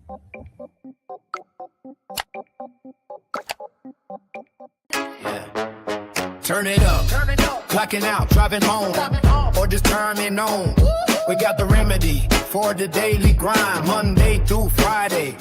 Turn it up, clocking out, driving home, or just turning on. We got the remedy for the daily grind, Monday through Friday.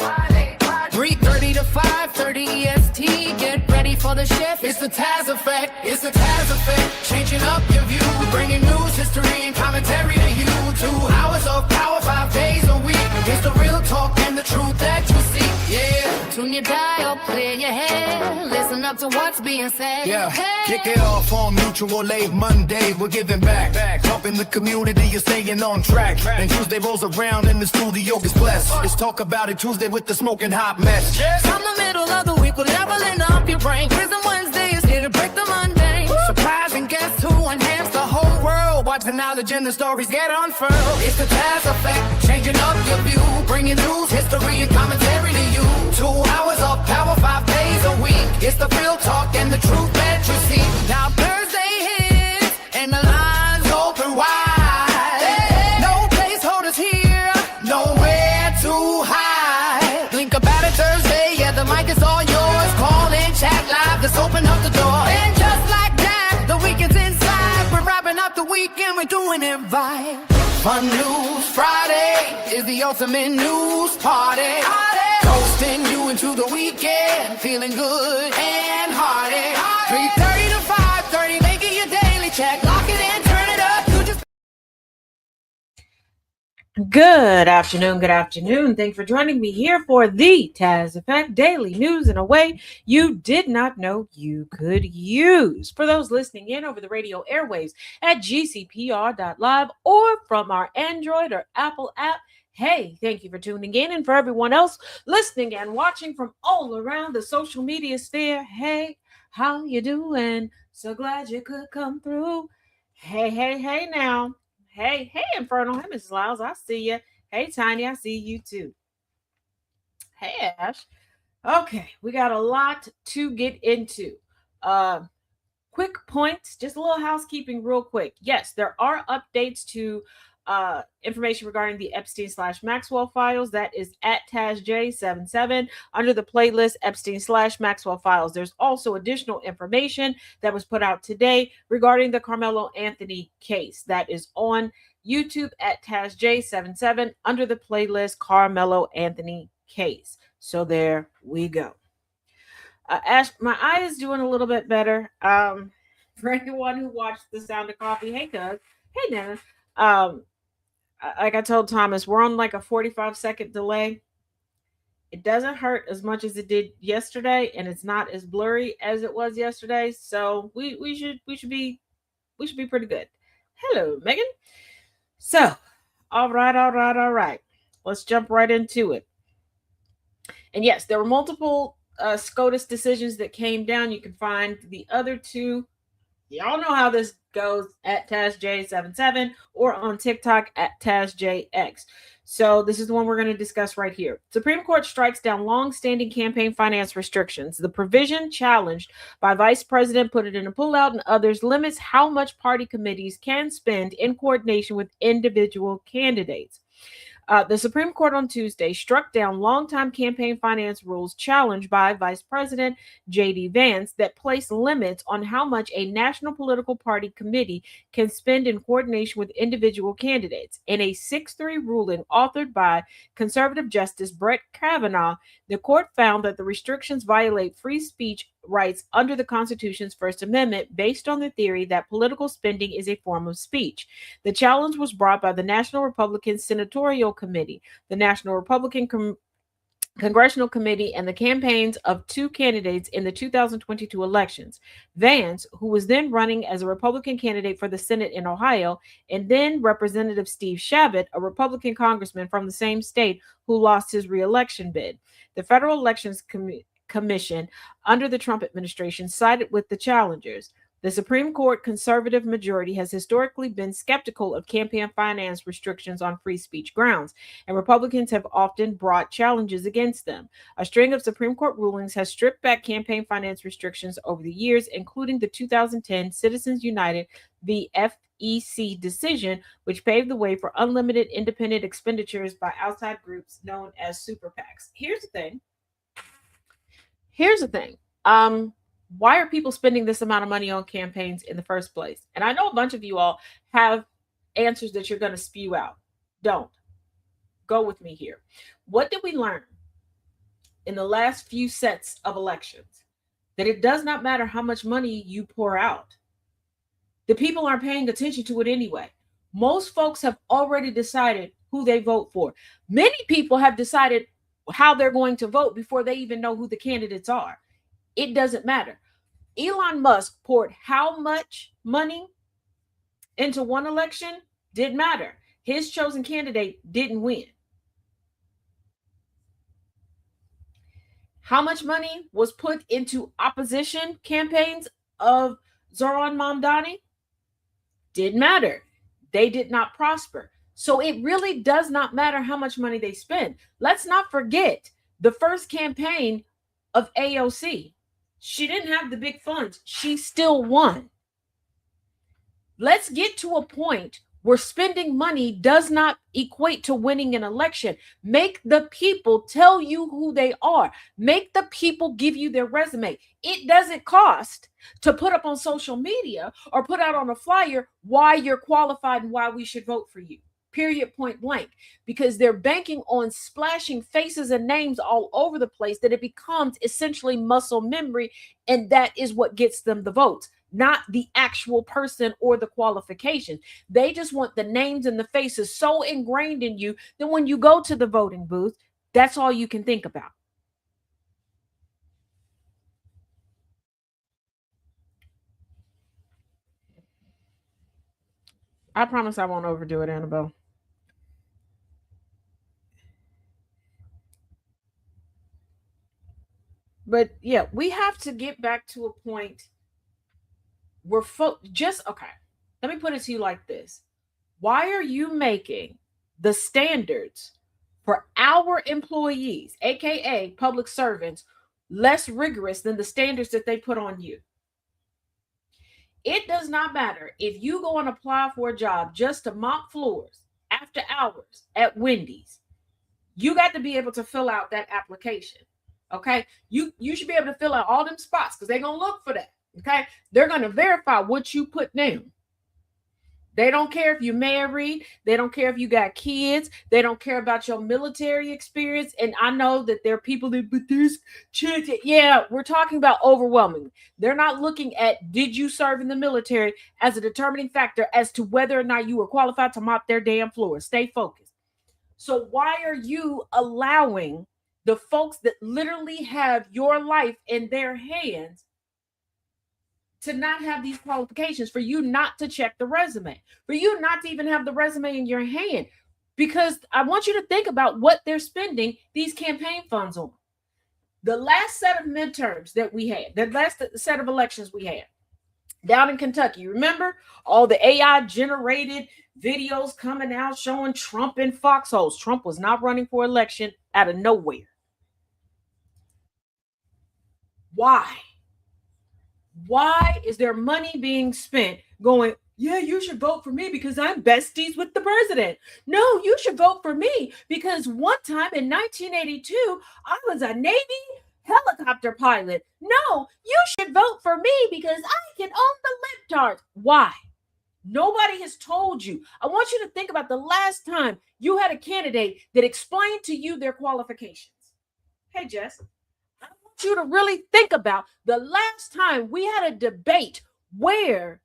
3:30 to 5:30 EST. Get ready for the shift. It's the Taz effect. It's the Taz effect. Changing up your view, bringing news, history, and commentary to you. 2 hours of power, 5 days a week. It's the real talk and the truth that you seek. Yeah. Tune your dial, clear your head. Listen up to what's being said. Yeah. Hey. Kick it off on Mutual Aid Monday. We're giving back. Helping the community. You're staying on track. And Tuesday rolls around and the studio gets blessed. It's Talk About It Tuesday with the smoking hot mess. From the middle of the week, we're leveling up your brain. Prison Wednesday is here to break the mundane. Surprising guests who enhance the whole world. Watch the knowledge and the stories get unfurled. It's the Taz effect, changing up your view. Bringing news, history, and commentary to you. 2 hours of power, 5 days a week. It's the real talk and the truth that you see. Now Thursday hits and the lines open wide. Hey. No placeholders here, nowhere to hide. Think about it Thursday, yeah, the mic is all yours. Call in, chat live, let's open up the door. And just like that, the weekend's inside. We're wrapping up the weekend, we're doing it right. Fun News Friday is the ultimate news party. Coasting you into the weekend, feeling good and hearty. 3:30 to 5:30, making your daily check. Lock it in, turn it up. You just Good afternoon. Thanks for joining me here for the Taz Effect Daily News in a way you did not know you could use. For those listening in over the radio airwaves at GCPR.live or from our Android or Apple app, hey, thank you for tuning in. And for everyone else listening and watching from all around the social media sphere, hey, how you doing? So glad you could come through. Hey now. Hey, Infernal. Hey, Mrs. Lyles, I see you. Hey, Tiny, I see you too. Hey, Ash. Okay, we got a lot to get into. Quick points, just a little housekeeping real quick. Yes, there are updates to information regarding the Epstein/Maxwell files. That is at TazJ77 under the playlist Epstein/Maxwell files. There's also additional information that was put out today regarding the Carmelo Anthony case. That is on YouTube at TazJ77 under the playlist Carmelo Anthony case. So there we go. Ash, my eye is doing a little bit better. For anyone who watched The Sound of Coffee, hey, Doug. Hey, Nana. Like I told Thomas, we're on like a 45-second delay. It doesn't hurt as much as it did yesterday, and it's not as blurry as it was yesterday. So we should be pretty good. Hello, Megan. So, all right. Let's jump right into it. And yes, there were multiple SCOTUS decisions that came down. You can find the other two. Y'all know how this goes at TazJ77 or on TikTok at TazJX. So this is the one we're going to discuss right here. Supreme Court strikes down long-standing campaign finance restrictions. The provision challenged by Vice President put it in a pullout and others limits how much party committees can spend in coordination with individual candidates. The Supreme Court on Tuesday struck down longtime campaign finance rules challenged by Vice President J.D. Vance that place limits on how much a national political party committee can spend in coordination with individual candidates. In a 6-3 ruling authored by conservative Justice Brett Kavanaugh, the court found that the restrictions violate free speech rights under the Constitution's First Amendment based on the theory that political spending is a form of speech. The challenge was brought by the National Republican Senatorial Committee, the National Republican Congressional Committee, and the campaigns of 2 candidates in the 2022 elections. Vance, who was then running as a Republican candidate for the Senate in Ohio, and then Representative Steve Chabot, a Republican congressman from the same state who lost his re-election bid. The Federal Elections Commission under the Trump administration sided with the challengers. The Supreme Court conservative majority has historically been skeptical of campaign finance restrictions on free speech grounds, and Republicans have often brought challenges against them. A string of Supreme Court rulings has stripped back campaign finance restrictions over the years, including the 2010 Citizens United v. FEC decision, which paved the way for unlimited independent expenditures by outside groups known as super PACs. Here's the thing. Why are people spending this amount of money on campaigns in the first place? And I know a bunch of you all have answers that you're going to spew out. Don't. Go with me here. What did we learn in the last few sets of elections? That it does not matter how much money you pour out. The people aren't paying attention to it anyway. Most folks have already decided who they vote for. Many people have decided how they're going to vote before they even know who the candidates are. It doesn't matter. Elon Musk poured how much money into one election? Didn't matter. His chosen candidate didn't win. How much money was put into opposition campaigns of Zoran Mamdani? Didn't matter. They did not prosper. So it really does not matter how much money they spend. Let's not forget the first campaign of AOC. She didn't have the big funds. She still won. Let's get to a point where spending money does not equate to winning an election. Make the people tell you who they are. Make the people give you their resume. It doesn't cost to put up on social media or put out on a flyer why you're qualified and why we should vote for you. Period, point blank. Because they're banking on splashing faces and names all over the place that it becomes essentially muscle memory, and that is what gets them the votes. Not the actual person or the qualifications. They just want the names and the faces so ingrained in you that when you go to the voting booth, that's all you can think about. I promise I won't overdo it, Annabelle. But yeah, we have to get back to a point where okay. Let me put it to you like this. Why are you making the standards for our employees, aka public servants, less rigorous than the standards that they put on you? It does not matter if you go and apply for a job just to mop floors after hours at Wendy's. You got to be able to fill out that application. Okay, you should be able to fill out all them spots because they're gonna look for that. Okay, they're gonna verify what you put down. They don't care if you're married. They don't care if you got kids. They don't care about your military experience. And I know that there are people that, but this chance. Yeah, we're talking about overwhelming. They're not looking at did you serve in the military as a determining factor as to whether or not you were qualified to mop their damn floors. Stay focused. So why are you allowing the folks that literally have your life in their hands to not have these qualifications, for you not to check the resume, for you not to even have the resume in your hand? Because I want you to think about what they're spending these campaign funds on. The last set of midterms that we had, the last set of elections we had down in Kentucky, remember all the AI generated videos coming out showing Trump in foxholes? Trump was not running for election out of nowhere. Why? Why is there money being spent going, yeah, you should vote for me because I'm besties with the president? No, you should vote for me because one time in 1982, I was a Navy helicopter pilot. No, you should vote for me because I can own the libtards. Why? Nobody has told you. I want you to think about the last time you had a candidate that explained to you their qualifications. Hey, Jess. I want you to really think about the last time we had a debate where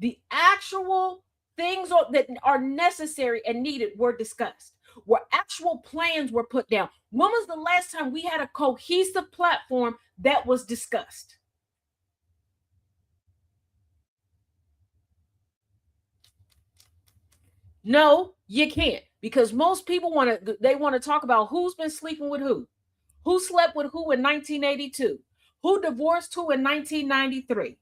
the actual things that are necessary and needed were discussed, where actual plans were put down. When was the last time we had a cohesive platform that was discussed? No, you can't, because most people want to talk about who's been sleeping with who slept with who in 1982, Who divorced who in 1993?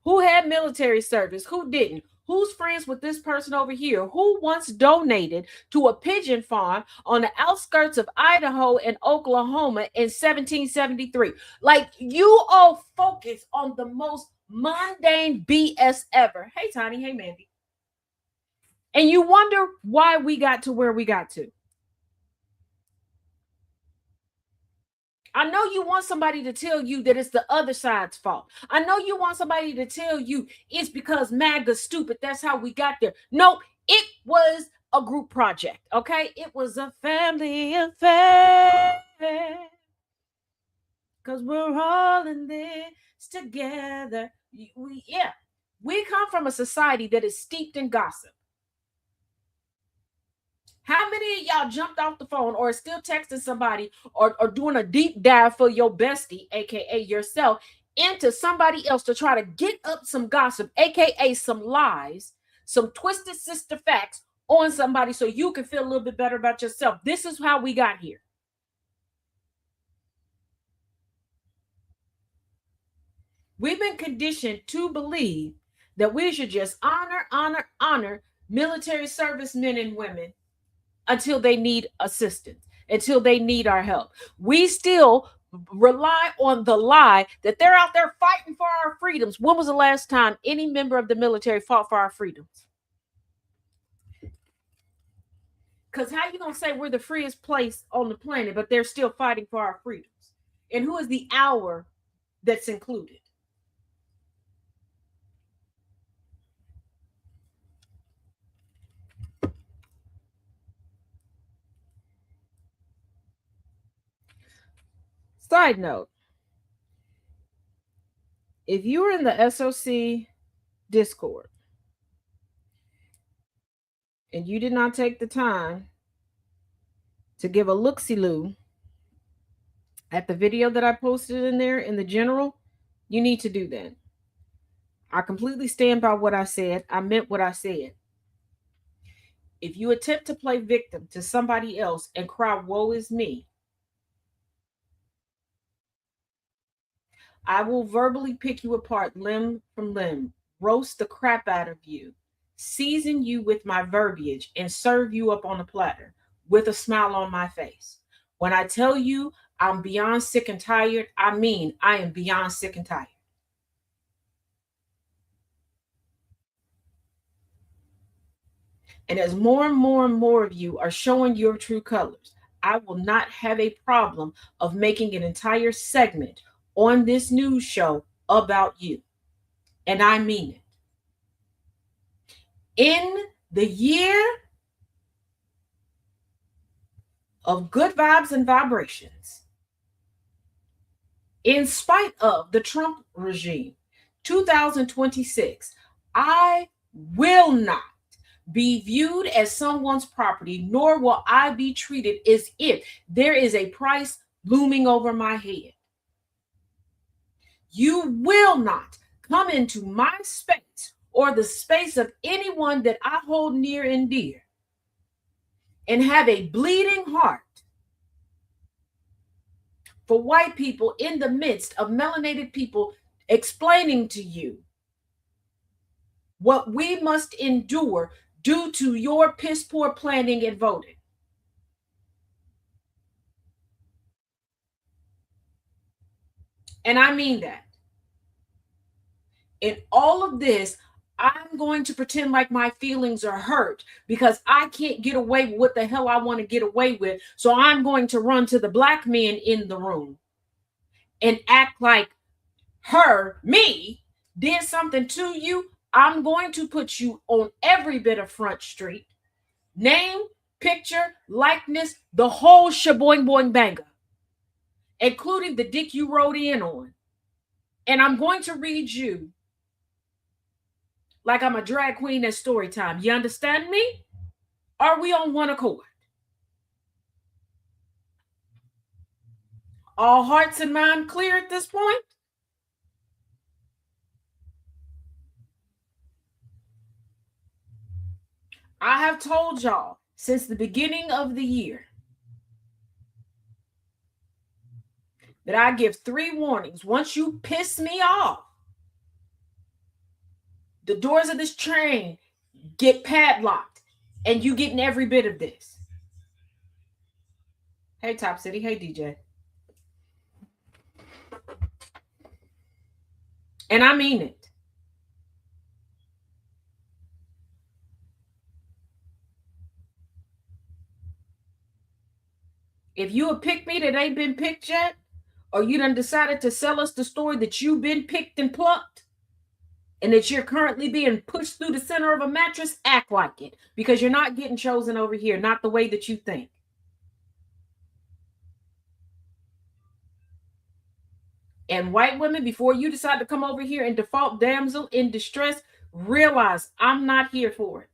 Who had military service? Who didn't? Who's friends with this person over here? Who once donated to a pigeon farm on the outskirts of Idaho and Oklahoma in 1773? Like, you all focus on the most mundane BS ever. Hey, Tiny. Hey, Mandy. And you wonder why we got to where we got to. I know you want somebody to tell you that it's the other side's fault. I know you want somebody to tell you it's because MAGA's stupid. That's how we got there. No, it was a group project, okay? It was a family affair. Because we're all in this together. We come from a society that is steeped in gossip. How many of y'all jumped off the phone or still texting somebody or doing a deep dive for your bestie, aka yourself, into somebody else to try to get up some gossip, aka some lies, some twisted sister facts on somebody so you can feel a little bit better about yourself? This is how we got here. We've been conditioned to believe that we should just honor military servicemen and women until they need assistance, until they need our help. We still rely on the lie that they're out there fighting for our freedoms. When was the last time any member of the military fought for our freedoms? Because how you going to say we're the freest place on the planet, but they're still fighting for our freedoms? And who is the hour that's included? Side note, if you're in the SOC Discord and you did not take the time to give a look-see-loo at the video that I posted in there in the general, you need to do that. I completely stand by what I said. I meant what I said. If you attempt to play victim to somebody else and cry, woe is me, I will verbally pick you apart limb from limb, roast the crap out of you, season you with my verbiage, and serve you up on a platter with a smile on my face. When I tell you I'm beyond sick and tired, I mean I am beyond sick and tired. And as more and more and more of you are showing your true colors, I will not have a problem of making an entire segment on this news show about you. And I mean it. In the year of good vibes and vibrations, in spite of the Trump regime, 2026, I will not be viewed as someone's property, nor will I be treated as if there is a price looming over my head. You will not come into my space or the space of anyone that I hold near and dear and have a bleeding heart for white people in the midst of melanated people explaining to you what we must endure due to your piss poor planning and voting. And I mean that. In all of this, I'm going to pretend like my feelings are hurt because I can't get away with what the hell I want to get away with. So I'm going to run to the black men in the room and act like me, did something to you. I'm going to put you on every bit of Front Street. Name, picture, likeness, the whole shaboing boing banger, including the dick you rode in on. And I'm going to read you like I'm a drag queen at story time. You understand me? Are we on one accord? All hearts and mind clear at this point? I have told y'all since the beginning of the year that I give 3 warnings. Once you piss me off, the doors of this train get padlocked, and you getting every bit of this. Hey, Top City. Hey, DJ. And I mean it. If you a pick me that ain't been picked yet, or you done decided to sell us the story that you've been picked and plucked, and that you're currently being pushed through the center of a mattress, act like it. Because you're not getting chosen over here, not the way that you think. And white women, before you decide to come over here and default damsel in distress, realize I'm not here for it.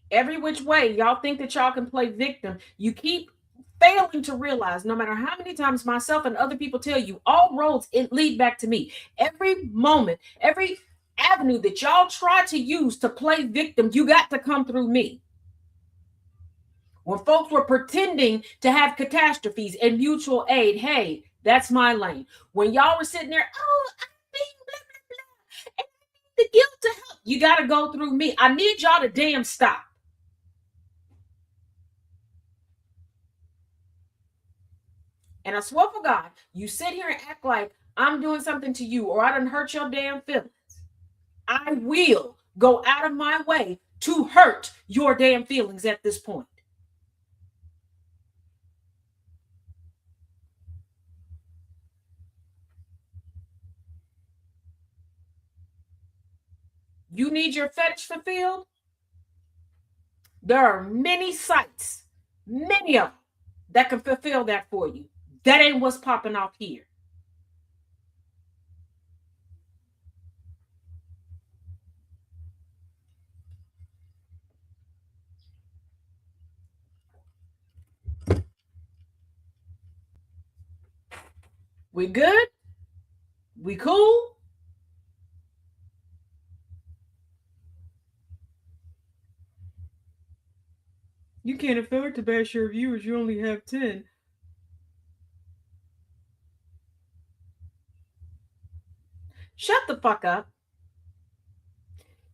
Every which way, y'all think that y'all can play victim. You keep failing to realize, no matter how many times myself and other people tell you, all roads lead back to me. Every moment, every avenue that y'all try to use to play victim, you got to come through me. When folks were pretending to have catastrophes and mutual aid, hey, that's my lane. When y'all were sitting there, oh, I'm being blah, blah, blah, and I need the guilt to help, you got to go through me. I need y'all to damn stop. And I swear for God, you sit here and act like I'm doing something to you or I done hurt your damn feelings. I will go out of my way to hurt your damn feelings at this point. You need your fetish fulfilled? There are many sites, many of them, that can fulfill that for you. That ain't what's popping off here. We good? We cool? You can't afford to bash your viewers. You only have 10. Shut the fuck up.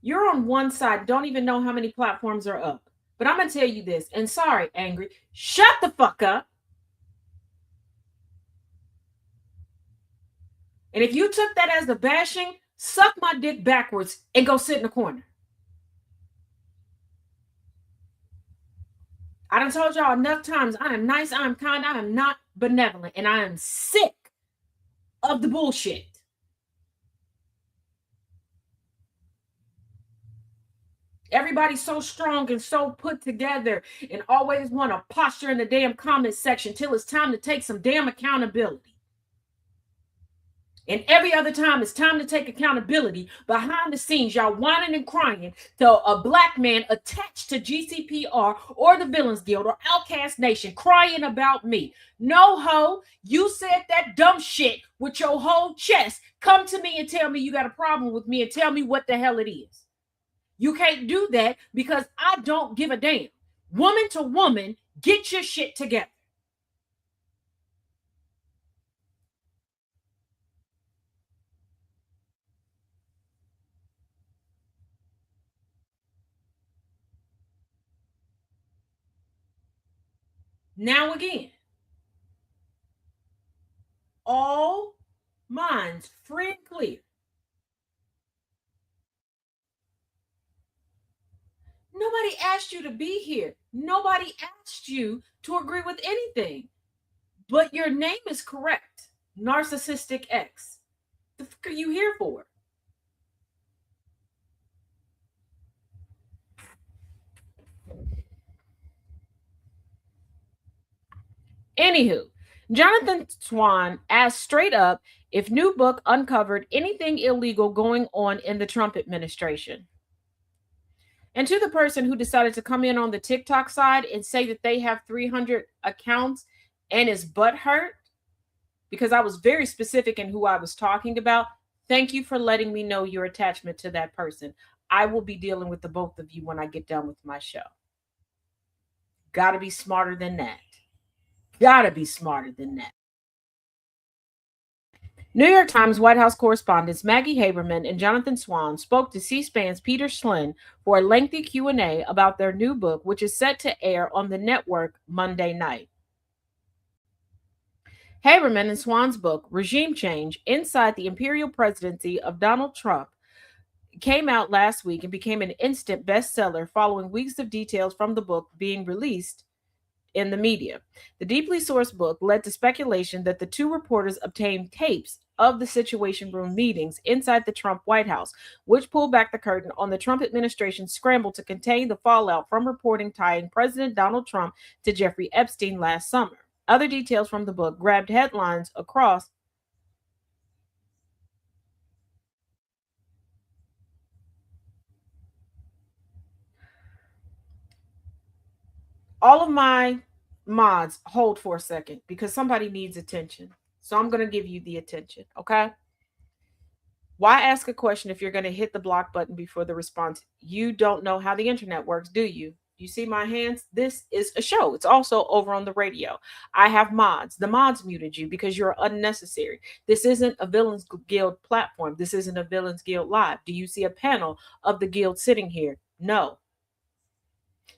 You're on one side, don't even know how many platforms are up. But I'm going to tell you this, and sorry, Angry, shut the fuck up. And if you took that as the bashing, suck my dick backwards and go sit in the corner. I done told y'all enough times, I am nice, I am kind, I am not benevolent, and I am sick of the bullshit. Everybody's so strong and so put together and always want to posture in the damn comment section till it's time to take some damn accountability. And every other time it's time to take accountability, behind the scenes, y'all whining and crying to a black man attached to GCPR or the Villains Guild or Outcast Nation crying about me. No, ho, you said that dumb shit with your whole chest. Come to me and tell me you got a problem with me and tell me what the hell it is. You can't do that because I don't give a damn. Woman to woman, get your shit together. Now again, all minds free and clear. Nobody asked you to be here. Nobody asked you to agree with anything. But your name is correct. Narcissistic X. The fuck are you here for? Anywho, Jonathan Swan asked straight up if new book uncovered anything illegal going on in the Trump administration. And to the person who decided to come in on the TikTok side and say that they have 300 accounts and is butthurt, because I was very specific in who I was talking about. Thank you for letting me know your attachment to that person. I will be dealing with the both of you when I get done with my show. Gotta be smarter than that. Gotta be smarter than that. New York Times White House correspondents Maggie Haberman and Jonathan Swan spoke to C-SPAN's Peter Schlin for a lengthy Q&A about their new book, which is set to air on the network Monday night. Haberman and Swan's book, Regime Change: Inside the Imperial Presidency of Donald Trump, came out last week and became an instant bestseller following weeks of details from the book being released in the media. The deeply sourced book led to speculation that the two reporters obtained tapes of the Situation Room meetings inside the Trump White House, which pulled back the curtain on the Trump administration's scramble to contain the fallout from reporting tying President Donald Trump to Jeffrey Epstein last summer. Other details from the book grabbed headlines across all of my mods. Hold for a second because somebody needs attention. So I'm going to give you the attention, okay? Why ask a question if you're going to hit the block button before the response? You don't know how the internet works, do you? You see my hands? This is a show. It's also over on the radio. I have mods. The mods muted you because you're unnecessary. This isn't a Villains Guild platform. This isn't a Villains Guild live. Do you see a panel of the guild sitting here? No.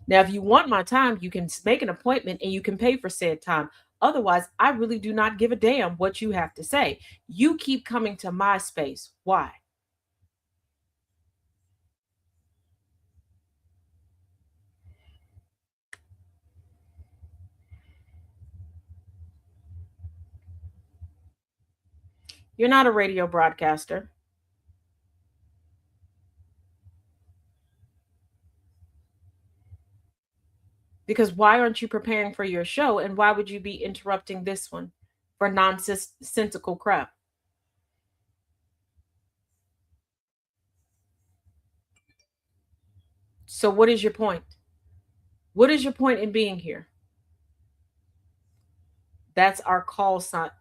Now, if you want my time, you can make an appointment and you can pay for said time. Otherwise, I really do not give a damn what you have to say. You keep coming to my space. Why? You're not a radio broadcaster. Because why aren't you preparing for your show? And why would you be interrupting this one for nonsensical crap? So, what is your point? What is your point in being here? That's our call sign.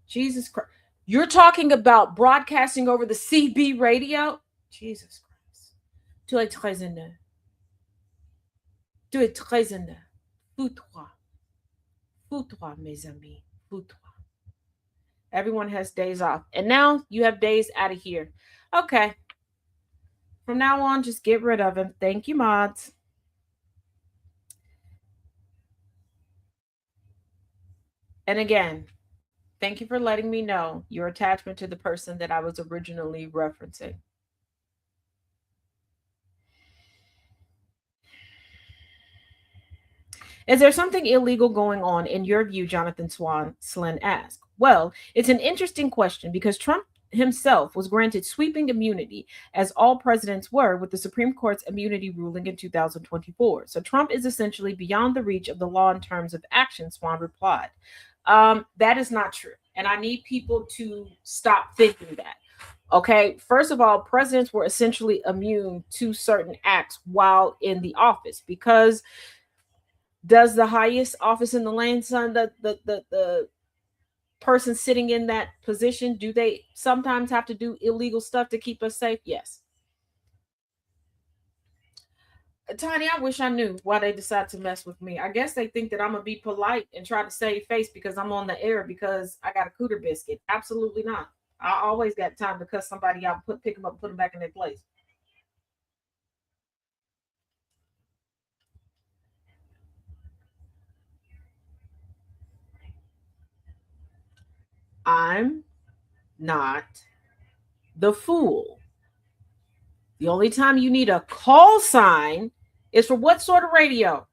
Jesus Christ. You're talking about broadcasting over the CB radio? Jesus Christ. Tu es très honnête. Tu es très honnête. Fous-toi. Fous-toi, mes amis. Fous-toi. Everyone has days off. And now you have days out of here. Okay. From now on, just get rid of him. Thank you, mods. And again, thank you for letting me know your attachment to the person that I was originally referencing. Is there something illegal going on in your view, Jonathan Slin asked? Well, it's an interesting question because Trump himself was granted sweeping immunity, as all presidents were, with the Supreme Court's immunity ruling in 2024. So Trump is essentially beyond the reach of the law in terms of action, Swan replied. That is not true. And I need people to stop thinking that. Okay, first of all, presidents were essentially immune to certain acts while in the office because does the highest office in the land, son, the person sitting in that position, do they sometimes have to do illegal stuff to keep us safe? Yes. Tiny, I wish I knew why they decide to mess with me. I guess they think that I'm gonna be polite and try to save face because I'm on the air because I got a cooter biscuit. Absolutely not. I always got time to cuss somebody out, pick them up, put them back in their place. I'm not the fool. The only time you need a call sign is for what sort of radio?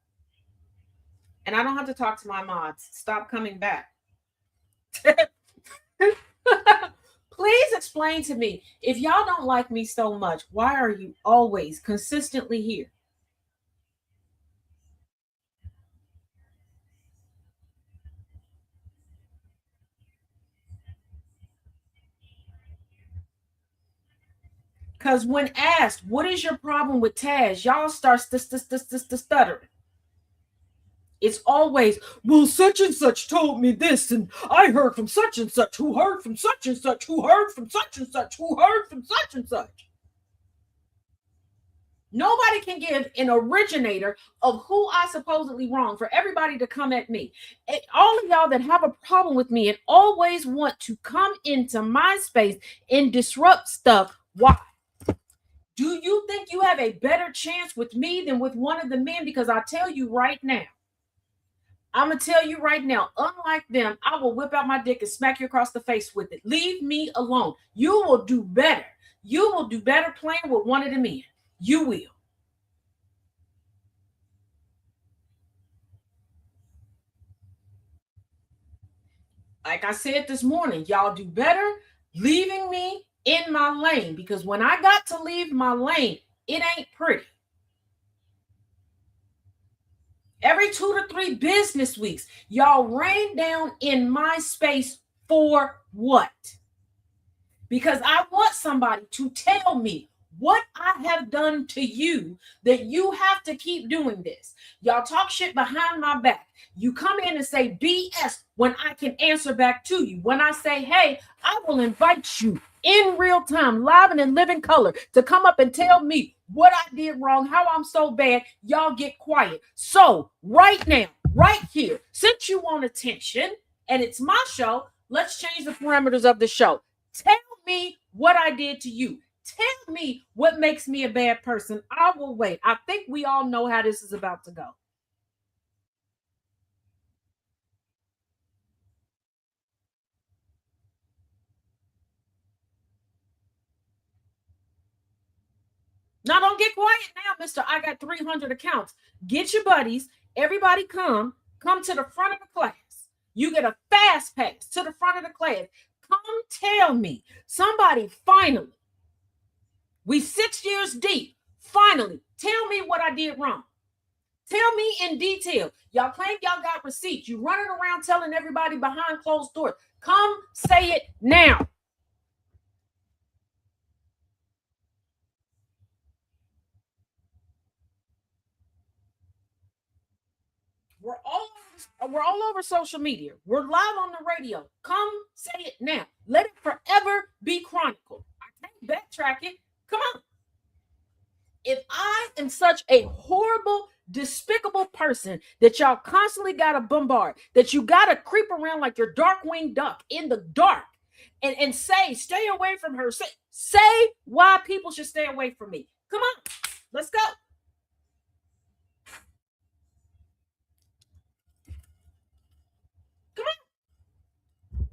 And I don't have to talk to my mods. Stop coming back. Please explain to me. If y'all don't like me so much, why are you always consistently here? Because when asked, what is your problem with Taz? Y'all start stuttering. It's always, well, such and such told me this, and I heard from such and such, who heard from such and such, who heard from such and such, who heard from such and such. Nobody can give an originator of who I supposedly wrong for everybody to come at me. And all of y'all that have a problem with me and always want to come into my space and disrupt stuff, why? Do you think you have a better chance with me than with one of the men? Because I tell you right now, I'm going to tell you right now, unlike them, I will whip out my dick and smack you across the face with it. Leave me alone. You will do better. You will do better playing with one of the men. You will. Like I said this morning, y'all do better leaving me in my lane, because when I got to leave my lane, it ain't pretty. Every 2 to 3 business weeks, y'all rain down in my space for what? Because I want somebody to tell me what I have done to you that you have to keep doing this. Y'all talk shit behind my back. You come in and say BS when I can answer back to you. When I say, hey, I will invite you in real time, live and in living color, to come up and tell me what I did wrong, how I'm so bad, y'all get quiet. So right now, right here, since you want attention and it's my show, let's change the parameters of the show. Tell me what I did to you. Tell me what makes me a bad person. I will wait. I think we all know how this is about to go. Now, don't get quiet now, mister. I got 300 accounts. Get your buddies. Everybody come to the front of the class. You get a fast pass to the front of the class. Come tell me. Somebody finally, we 6 years deep, finally, tell me what I did wrong. Tell me in detail. Y'all claim y'all got receipts. You running around telling everybody behind closed doors. Come say it now. We're all over social media. We're live on the radio. Come say it now. Let it forever be chronicled. I can't backtrack it. Come on. If I am such a horrible, despicable person that y'all constantly gotta bombard, that you gotta creep around like your dark-winged duck in the dark and say, stay away from her. Say why people should stay away from me. Come on. Let's go. Come on.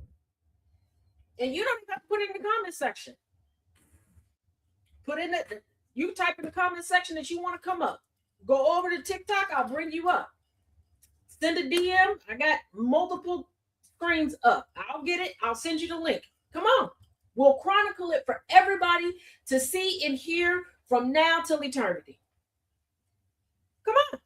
And you don't even have to put it in the comment section. Put in it. You type in the comment section that you want to come up. Go over to TikTok. I'll bring you up. Send a DM. I got multiple screens up. I'll get it. I'll send you the link. Come on. We'll chronicle it for everybody to see and hear from now till eternity. Come on.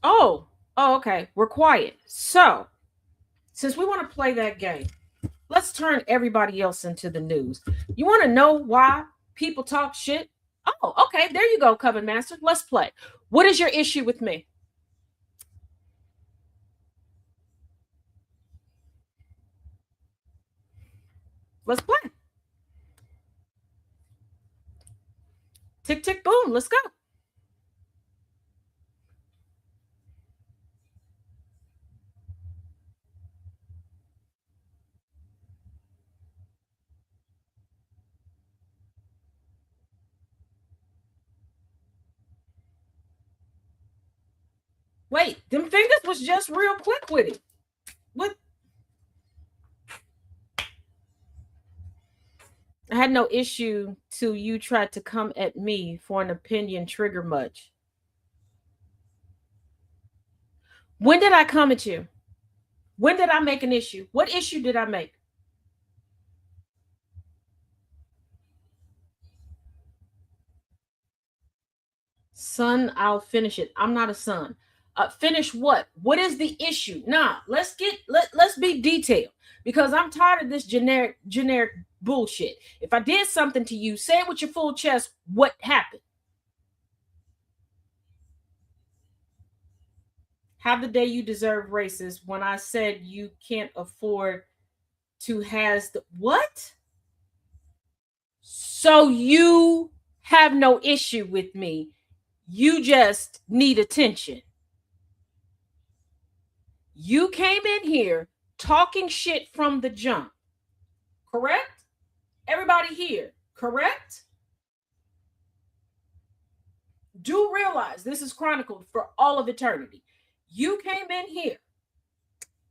Oh, okay. We're quiet. So, since we want to play that game, let's turn everybody else into the news. You want to know why people talk shit? Oh, okay. There you go, Coven Master. Let's play. What is your issue with me? Let's play. Tick, tick, boom. Let's go. Wait, them fingers was just real quick with it. What? I had no issue till you tried to come at me for an opinion trigger much. When did I come at you? When did I make an issue? What issue did I make? Son, I'll finish it. I'm not a son. Finish what? What is the issue? Nah, let's be detailed, because I'm tired of this generic bullshit. If I did something to you, say it with your full chest. What happened? Have the day you deserve, racist, when I said you can't afford to has the what? So you have no issue with me. You just need attention. You came in here talking shit from the jump. Correct? Everybody here, correct? Do realize this is chronicled for all of eternity. You came in here.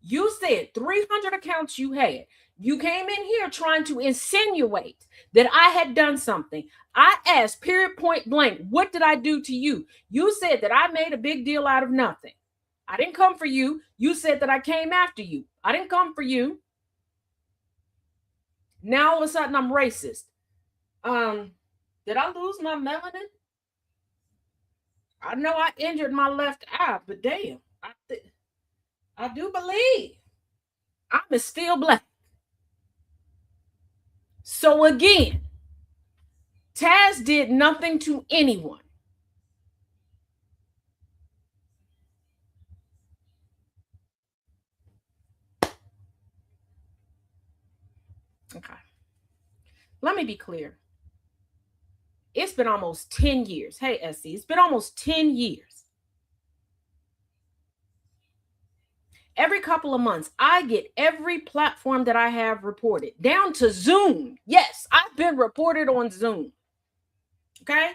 You said 300 accounts you had. You came in here trying to insinuate that I had done something. I asked, period, point blank, what did I do to you? You said that I made a big deal out of nothing. I didn't come for you. You said that I came after you. I didn't come for you. Now all of a sudden I'm racist. Did I lose my melanin? I know I injured my left eye, but damn, I do believe I'm still black. So again, Taz did nothing to anyone. Okay. Let me be clear. It's been almost 10 years. Hey, SC, it's been almost 10 years. Every couple of months, I get every platform that I have reported, down to Zoom. Yes, I've been reported on Zoom. Okay?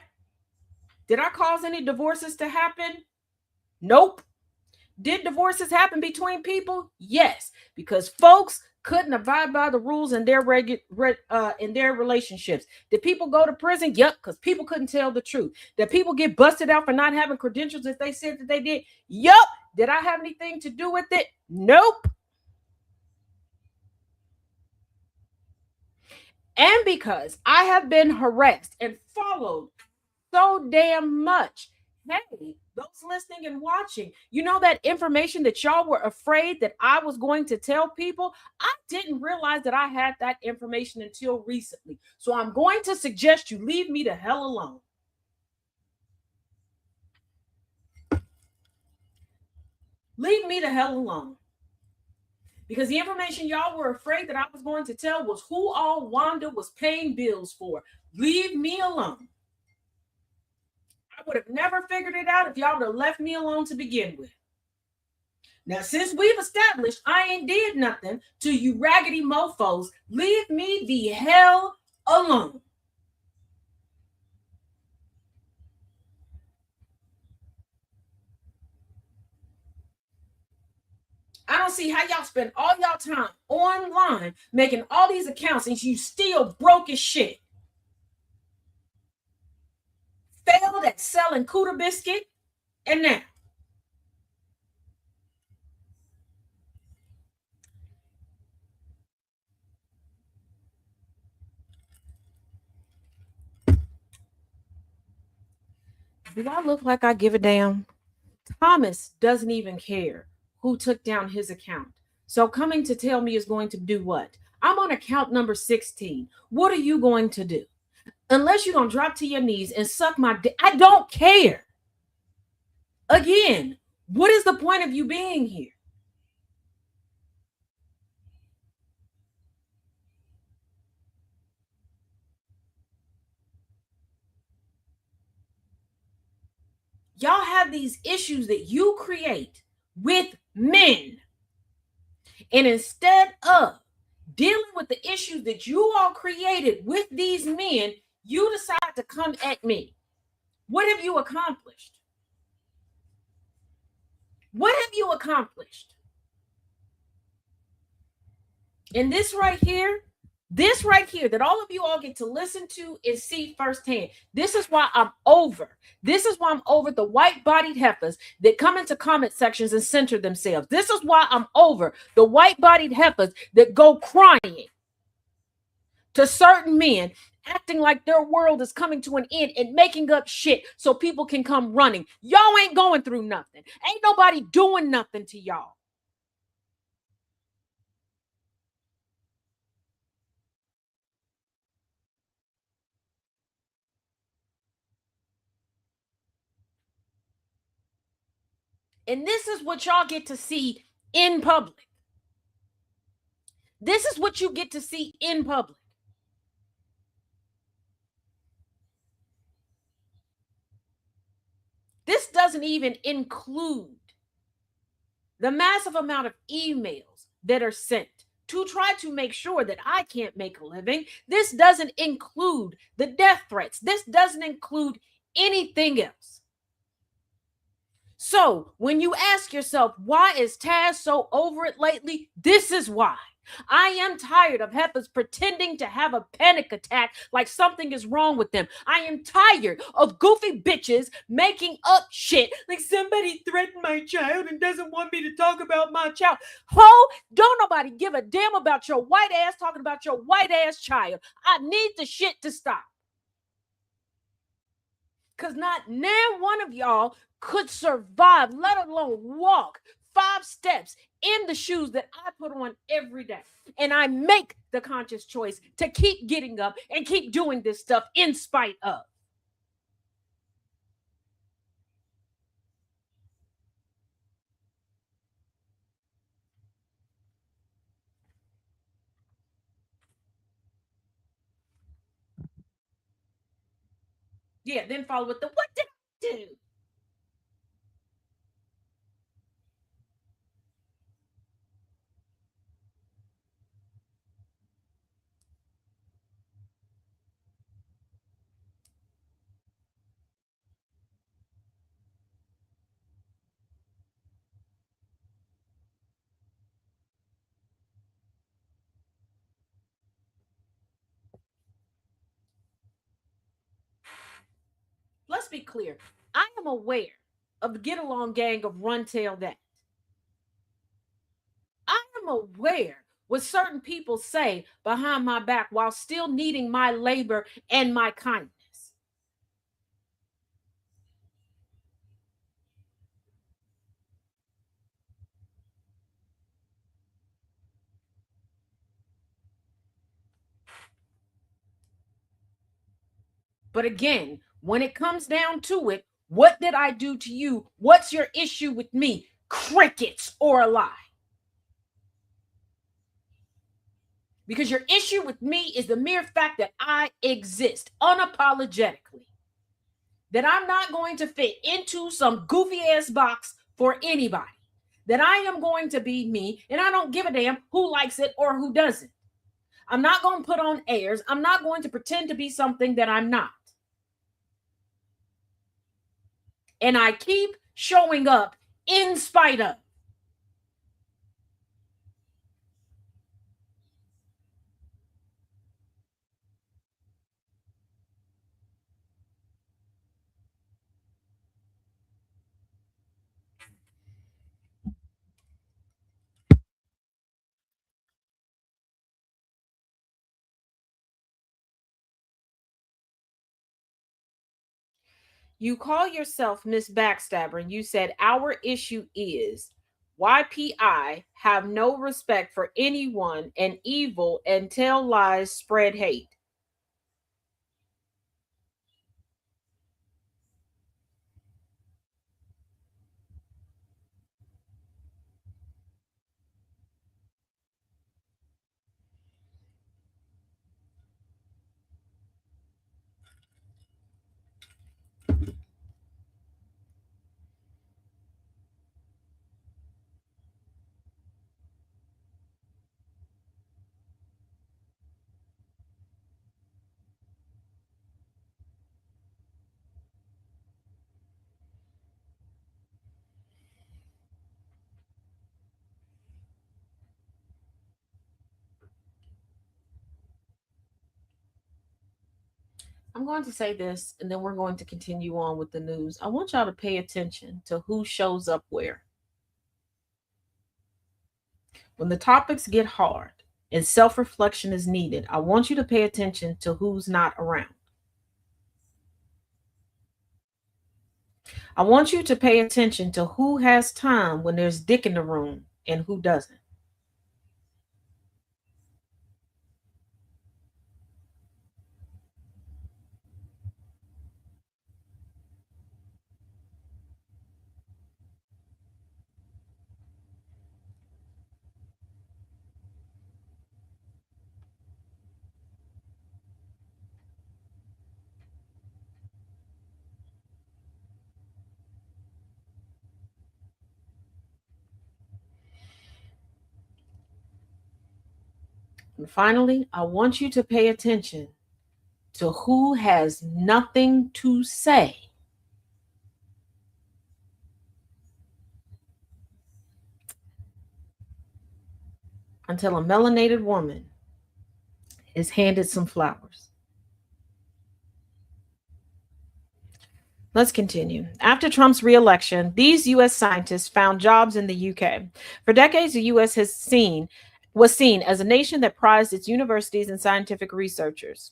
Did I cause any divorces to happen? Nope. Did divorces happen between people? Yes, because folks couldn't abide by the rules in their in their relationships. Did people go to prison? Yep, because people couldn't tell the truth. Did people get busted out for not having credentials if they said that they did? Yep. Did I have anything to do with it? Nope. And because I have been harassed and followed so damn much, hey, those listening and watching, you know that information that y'all were afraid that I was going to tell people? I didn't realize that I had that information until recently. So I'm going to suggest you leave me the hell alone. Leave me the hell alone. Because the information y'all were afraid that I was going to tell was who all Wanda was paying bills for. Leave me alone. I would have never figured it out if y'all would have left me alone to begin with. Now, since we've established I ain't did nothing to you raggedy mofos, leave me the hell alone. I don't see how y'all spend all y'all time online making all these accounts and you still broke as shit. Failed at selling Cooter Biscuit, and now. Do I look like I give a damn? Thomas doesn't even care who took down his account. So coming to tell me is going to do what? I'm on account number 16. What are you going to do? Unless you're going to drop to your knees and suck my dick. I don't care. Again, what is the point of you being here? Y'all have these issues that you create with men. And instead of dealing with the issues that you all created with these men, you decide to come at me. What have you accomplished? What have you accomplished? And this right here that all of you all get to listen to and see firsthand. This is why I'm over. This is why I'm over the white-bodied heifers that come into comment sections and center themselves. This is why I'm over the white-bodied heifers that go crying to certain men acting like their world is coming to an end and making up shit so people can come running. Y'all ain't going through nothing. Ain't nobody doing nothing to y'all. And this is what y'all get to see in public. This is what you get to see in public. This doesn't even include the massive amount of emails that are sent to try to make sure that I can't make a living. This doesn't include the death threats. This doesn't include anything else. So when you ask yourself, why is Taz so over it lately? This is why. I am tired of heifers pretending to have a panic attack like something is wrong with them. I am tired of goofy bitches making up shit like somebody threatened my child and doesn't want me to talk about my child. Ho, don't nobody give a damn about your white ass talking about your white ass child. I need the shit to stop. Because not one of y'all could survive, let alone walk 5 steps in the shoes that I put on every day. And I make the conscious choice to keep getting up and keep doing this stuff in spite of. Yeah, then follow with the what did I do? Let's be clear. I am aware of the get along gang of Run Tell That. I am aware what certain people say behind my back while still needing my labor and my kindness. But again, when it comes down to it, what did I do to you? What's your issue with me? Crickets or a lie? Because your issue with me is the mere fact that I exist unapologetically. That I'm not going to fit into some goofy ass box for anybody. That I am going to be me and I don't give a damn who likes it or who doesn't. I'm not going to put on airs. I'm not going to pretend to be something that I'm not. And I keep showing up in spite of. You call yourself Miss Backstabber and you said our issue is YPI have no respect for anyone and evil and tell lies, spread hate. I'm going to say this and then we're going to continue on with the news. I want y'all to pay attention to who shows up where. When the topics get hard, and self-reflection is needed. I want you to pay attention to who's not around. I want you to pay attention to who has time when there's dick in the room and who doesn't. And finally, I want you to pay attention to who has nothing to say until a melanated woman is handed some flowers. Let's continue. After Trump's reelection, these U.S. scientists found jobs in the UK. For decades, the U.S. was seen as a nation that prized its universities and scientific researchers.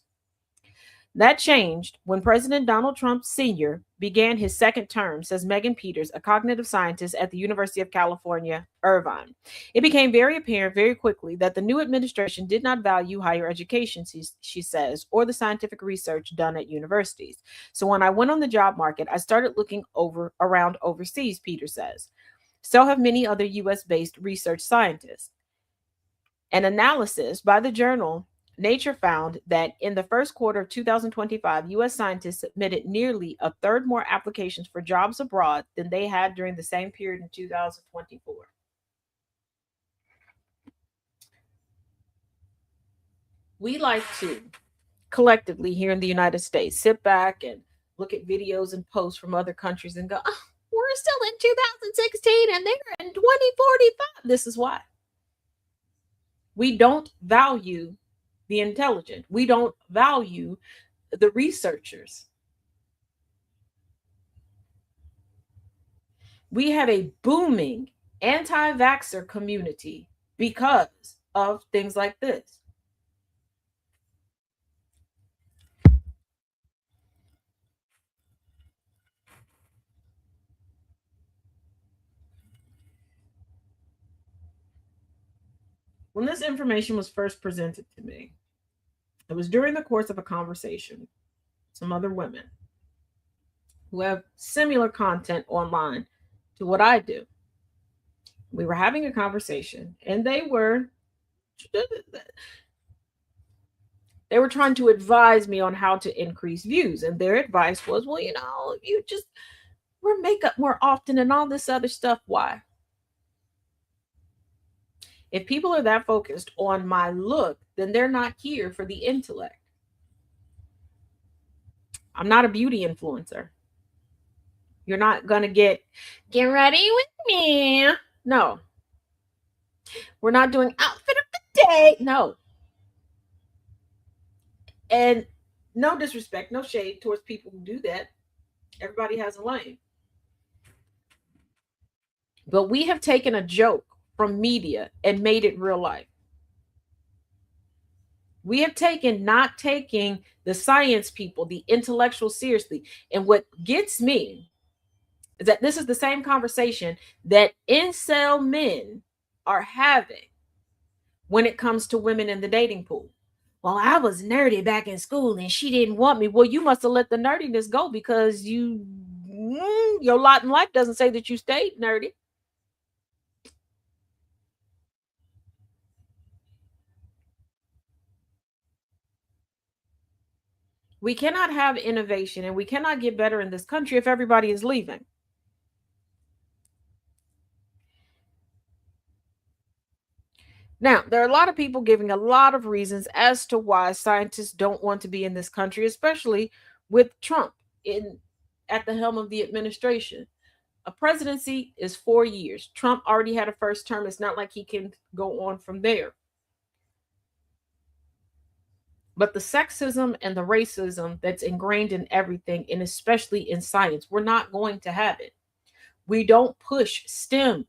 That changed when President Donald Trump Sr. began his second term, says Megan Peters, a cognitive scientist at the University of California, Irvine. It became very apparent very quickly that the new administration did not value higher education, she says, or the scientific research done at universities. So when I went on the job market, I started looking around overseas, Peters says. So have many other US-based research scientists. An analysis by the journal Nature found that in the first quarter of 2025, U.S. scientists submitted nearly a third more applications for jobs abroad than they had during the same period in 2024. We like to collectively here in the United States sit back and look at videos and posts from other countries and go, oh, we're still in 2016 and they're in 2045. This is why. We don't value the intelligent. We don't value the researchers. We have a booming anti-vaxxer community because of things like this. When this information was first presented to me, it was during the course of a conversation with some other women who have similar content online to what I do. We were having a conversation and they were trying to advise me on how to increase views. And their advice was, well, if you just wear makeup more often and all this other stuff, why? If people are that focused on my look, then they're not here for the intellect. I'm not a beauty influencer. You're not going to get ready with me. No. We're not doing outfit of the day. No. And no disrespect, no shade towards people who do that. Everybody has a lane. But we have taken a joke from media and made it real life. We have not taking the science people, the intellectual seriously. And what gets me is that this is the same conversation that incel men are having when it comes to women in the dating pool. Well, I was nerdy back in school and she didn't want me. Well, you must have let the nerdiness go because your lot in life doesn't say that you stayed nerdy. We cannot have innovation and we cannot get better in this country if everybody is leaving. Now, there are a lot of people giving a lot of reasons as to why scientists don't want to be in this country, especially with Trump at the helm of the administration. A presidency is 4 years. Trump already had a first term. It's not like he can go on from there. But the sexism and the racism that's ingrained in everything, and especially in science, we're not going to have it. We don't push STEM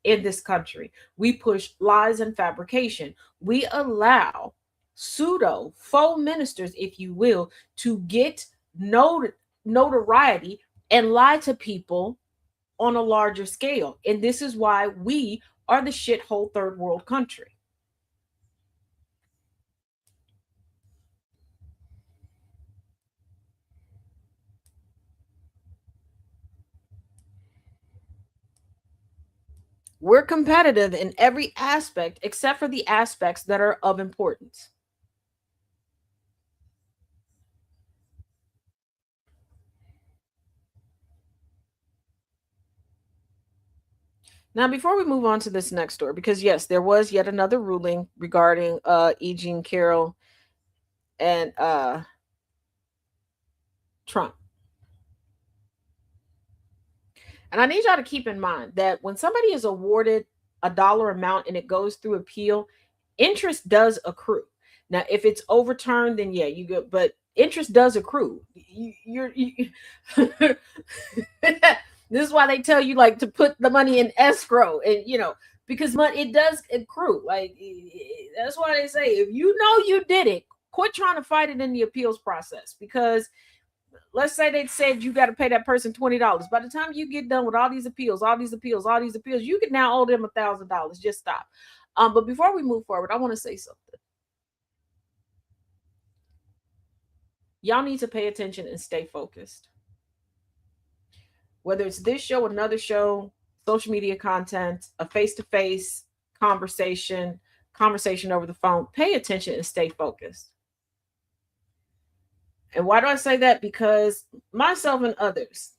in this country. We push lies and fabrication. We allow pseudo faux ministers, if you will, to get notoriety and lie to people on a larger scale. And this is why we are the shithole third world country. We're competitive in every aspect except for the aspects that are of importance. Now, before we move on to this next story, because yes, there was yet another ruling regarding E. Jean Carroll and Trump. And I need y'all to keep in mind that when somebody is awarded a dollar amount and it goes through appeal, interest does accrue. Now, if it's overturned, then yeah, you go, but interest does accrue. This is why they tell you like to put the money in escrow, and because it does accrue. Like that's why they say if you know you did it, quit trying to fight it in the appeals process, because let's say they said you got to pay that person $20. By the time you get done with all these appeals, you can now owe them $1,000. Just stop. But before we move forward, I want to say something. Y'all need to pay attention and stay focused. Whether it's this show, another show, social media content, a face-to-face conversation over the phone, pay attention and stay focused. And why do I say that? Because myself and others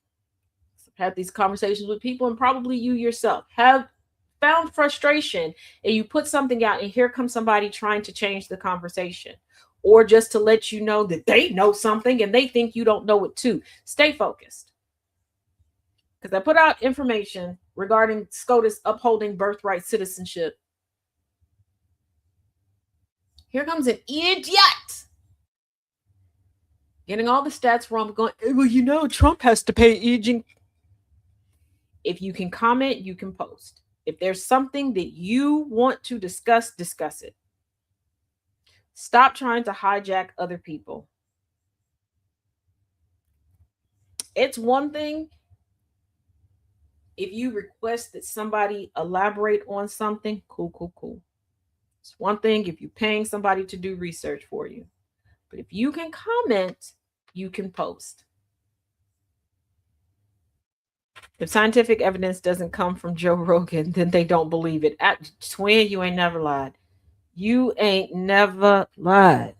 have had these conversations with people, and probably you yourself have found frustration, and you put something out and here comes somebody trying to change the conversation, or just to let you know that they know something and they think you don't know it too. Stay focused. Because I put out information regarding SCOTUS upholding birthright citizenship. Here comes an idiot getting all the stats wrong, going, well, Trump has to pay aging. If you can comment, you can post. If there's something that you want to discuss it. Stop trying to hijack other people. It's one thing if you request that somebody elaborate on something, cool. It's one thing if you're paying somebody to do research for you. But if you can comment, you can post. If scientific evidence doesn't come from Joe Rogan, then they don't believe it. Twin, you ain't never lied. You ain't never lied.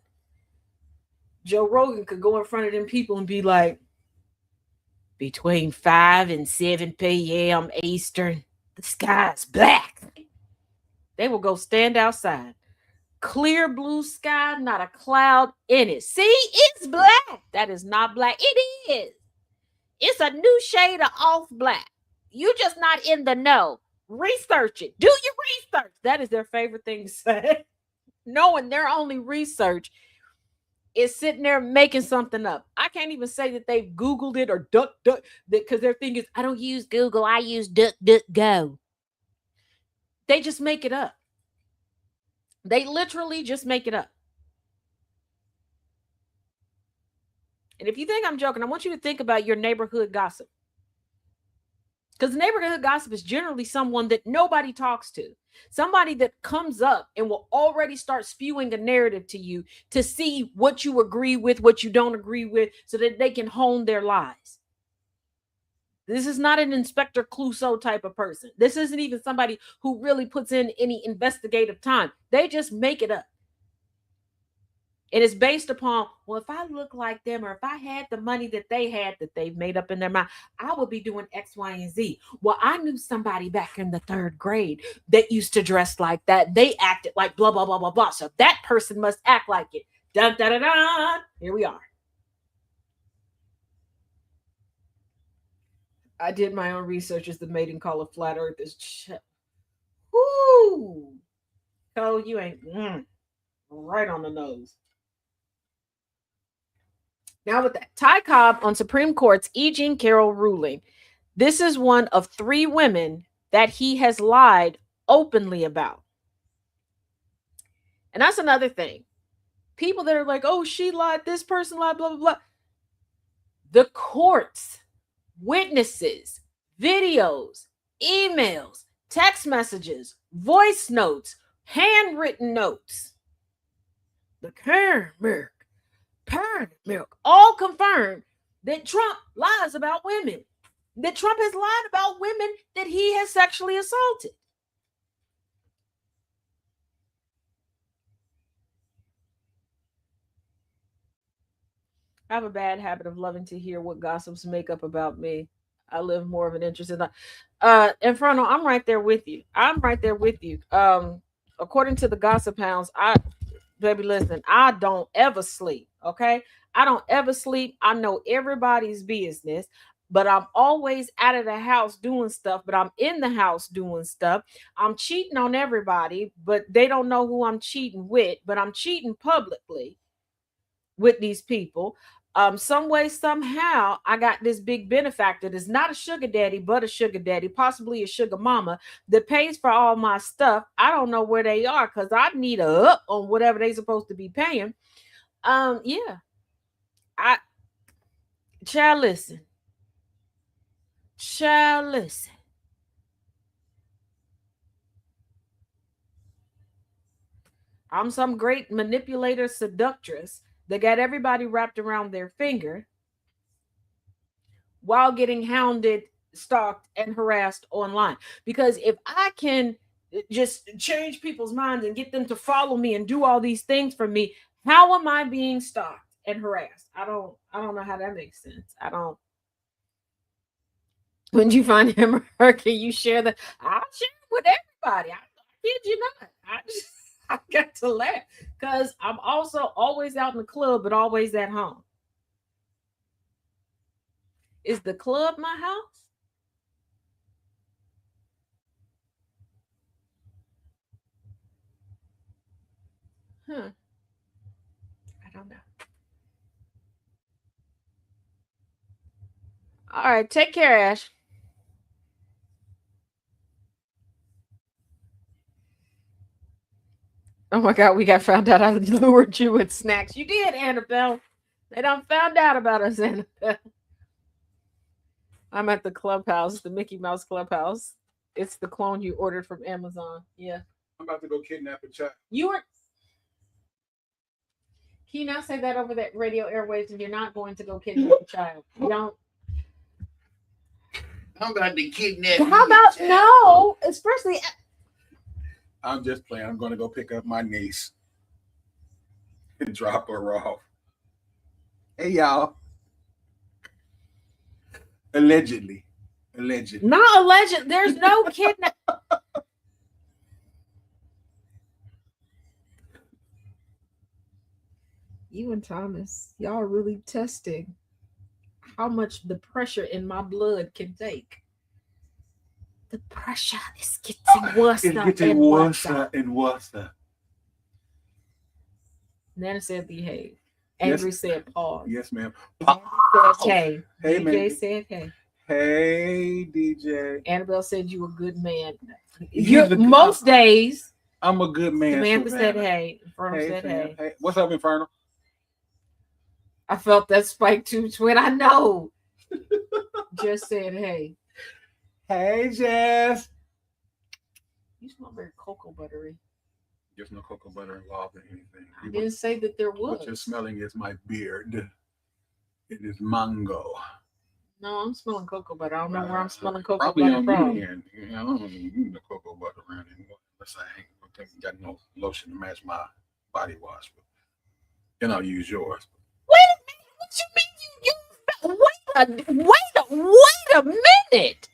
Joe Rogan could go in front of them people and be like, between 5 and 7 p.m. Eastern, the sky's black. They will go stand outside. Clear blue sky, not a cloud in it. See, it's black. That is not black. It is. It's a new shade of off black. You just not in the know. Research it. Do your research. That is their favorite thing to say. Knowing their only research is sitting there making something up. I can't even say that they've Googled it or duck, because their thing is, I don't use Google, I use DuckDuckGo. They just make it up. They literally just make it up. And if you think I'm joking, I want you to think about your neighborhood gossip. Because neighborhood gossip is generally someone that nobody talks to. Somebody that comes up and will already start spewing a narrative to you to see what you agree with, what you don't agree with, so that they can hone their lies. This is not an Inspector Clouseau type of person. This isn't even somebody who really puts in any investigative time. They just make it up. And it's based upon, well, if I look like them, or if I had the money that they had that they've made up in their mind, I would be doing X, Y, and Z. Well, I knew somebody back in the 3rd grade that used to dress like that. They acted like blah, blah, blah, blah, blah. So that person must act like it. Dun, dun, dun, dun. Here we are. I did my own research as the maiden call of flat earth is. Whoo! Oh, you ain't right on the nose. Now with that, Ty Cobb on Supreme Court's E. Jean Carroll ruling. This is one of 3 women that he has lied openly about. And that's another thing. People that are like, oh, she lied, this person lied, blah, blah, blah. The courts, witnesses, videos, emails, text messages, voice notes, handwritten notes, the parent milk, all confirm that Trump lies about women, that Trump has lied about women that he has sexually assaulted. I have a bad habit of loving to hear what gossips make up about me. I live more of an interested life. Inferno, I'm right there with you. I'm right there with you. According to the gossip hounds, baby, listen, I don't ever sleep. Okay. I don't ever sleep. I know everybody's business, but I'm always out of the house doing stuff, but I'm in the house doing stuff. I'm cheating on everybody, but they don't know who I'm cheating with, but I'm cheating publicly with these people. Some way, somehow, I got this big benefactor that's not a sugar daddy, but a sugar daddy, possibly a sugar mama that pays for all my stuff. I don't know where they are because I need a up on whatever they're supposed to be paying. Yeah. Child, listen. Child, listen. I'm some great manipulator, seductress that got everybody wrapped around their finger while getting hounded, stalked, and harassed online. Because if I can just change people's minds and get them to follow me and do all these things for me, how am I being stalked and harassed? I don't know how that makes sense. I don't. When you find him or her, can you share that? I'll share it with everybody. I kid you not. I got to laugh because I'm also always out in the club, but always at home. Is the club my house? I don't know. All right, take care, Ash. Oh my God, we got found out I lured you with snacks. You did, Annabelle. They done found out about us, Annabelle. I'm at the clubhouse, the Mickey Mouse clubhouse. It's the clone you ordered from Amazon. Yeah. I'm about to go kidnap a child. You were. Can you not say that over that radio airwaves and you're not going to go kidnap a child? You don't. I'm about to kidnap. How about no? Especially. I'm just playing. I'm going to go pick up my niece and drop her off. Hey, y'all. Allegedly. Not alleged. There's no kidnap. You and Thomas, y'all are really testing how much the pressure in my blood can take. The pressure is getting worse. It's getting worse and worse. Nana said behave. Andrew said pause. Yes, ma'am. Said hey. Hey, DJ man. said hey. Hey, DJ. Annabelle said you a good man. Most days. I'm a good man. Samantha said hey. Inferno said Sam. hey. What's up, Inferno? I felt that spike too, twin. I know. Just said hey. Hey, Jess. You smell very cocoa buttery. There's no cocoa butter involved in anything. I didn't say that there was. What you're smelling is my beard. It is mango. No, I'm smelling cocoa butter. I don't know where I'm smelling cocoa Probably butter on from. you. I don't use the cocoa butter around anymore unless I ain't got no lotion to match my body wash. But then I'll use yours. Wait a minute. What you mean? Wait a minute.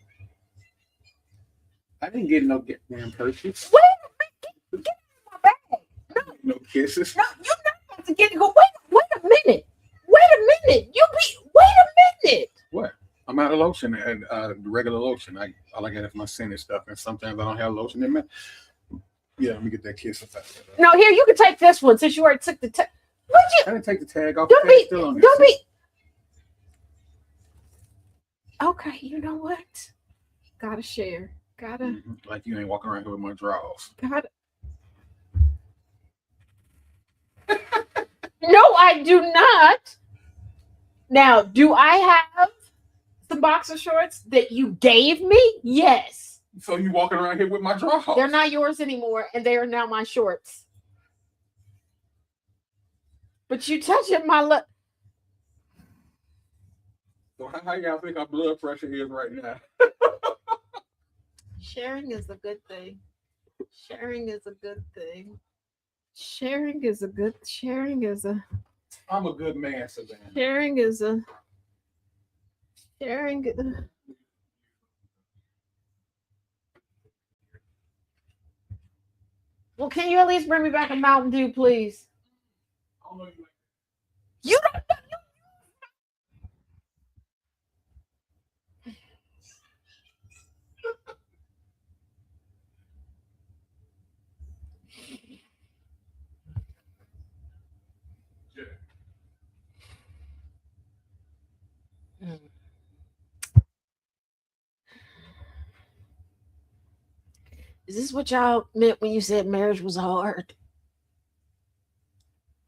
I didn't get no goddamn purchase. Wait a minute. Get out of my bag. No kisses. No, you're not about to get it. Go. Wait a minute. Wait a minute. Wait a minute. What? I'm out of lotion and regular lotion. All I got is my scented stuff, and sometimes I don't have lotion in me. Yeah, let me get that kiss. No, here you can take this one since you already took the tag. I didn't take the tag off. Don't the tag's be. still on there. Don't be. Okay, you know what? Gotta share. Gotta. Like you ain't walking around here with my drawers. Gotta. No, I do not. Now, do I have some boxer shorts that you gave me? Yes. So you walking around here with my drawers? They're not yours anymore, and they are now my shorts. But you touching my lip. So how y'all think our blood pressure is right now? Sharing is a good thing. Sharing is a good thing. Sharing is a good. Sharing is a. I'm a good man, Savannah. Sharing is a. Sharing. Well, can you at least bring me back a Mountain Dew, please? I don't know you like You don't. Is this what y'all meant when you said marriage was hard?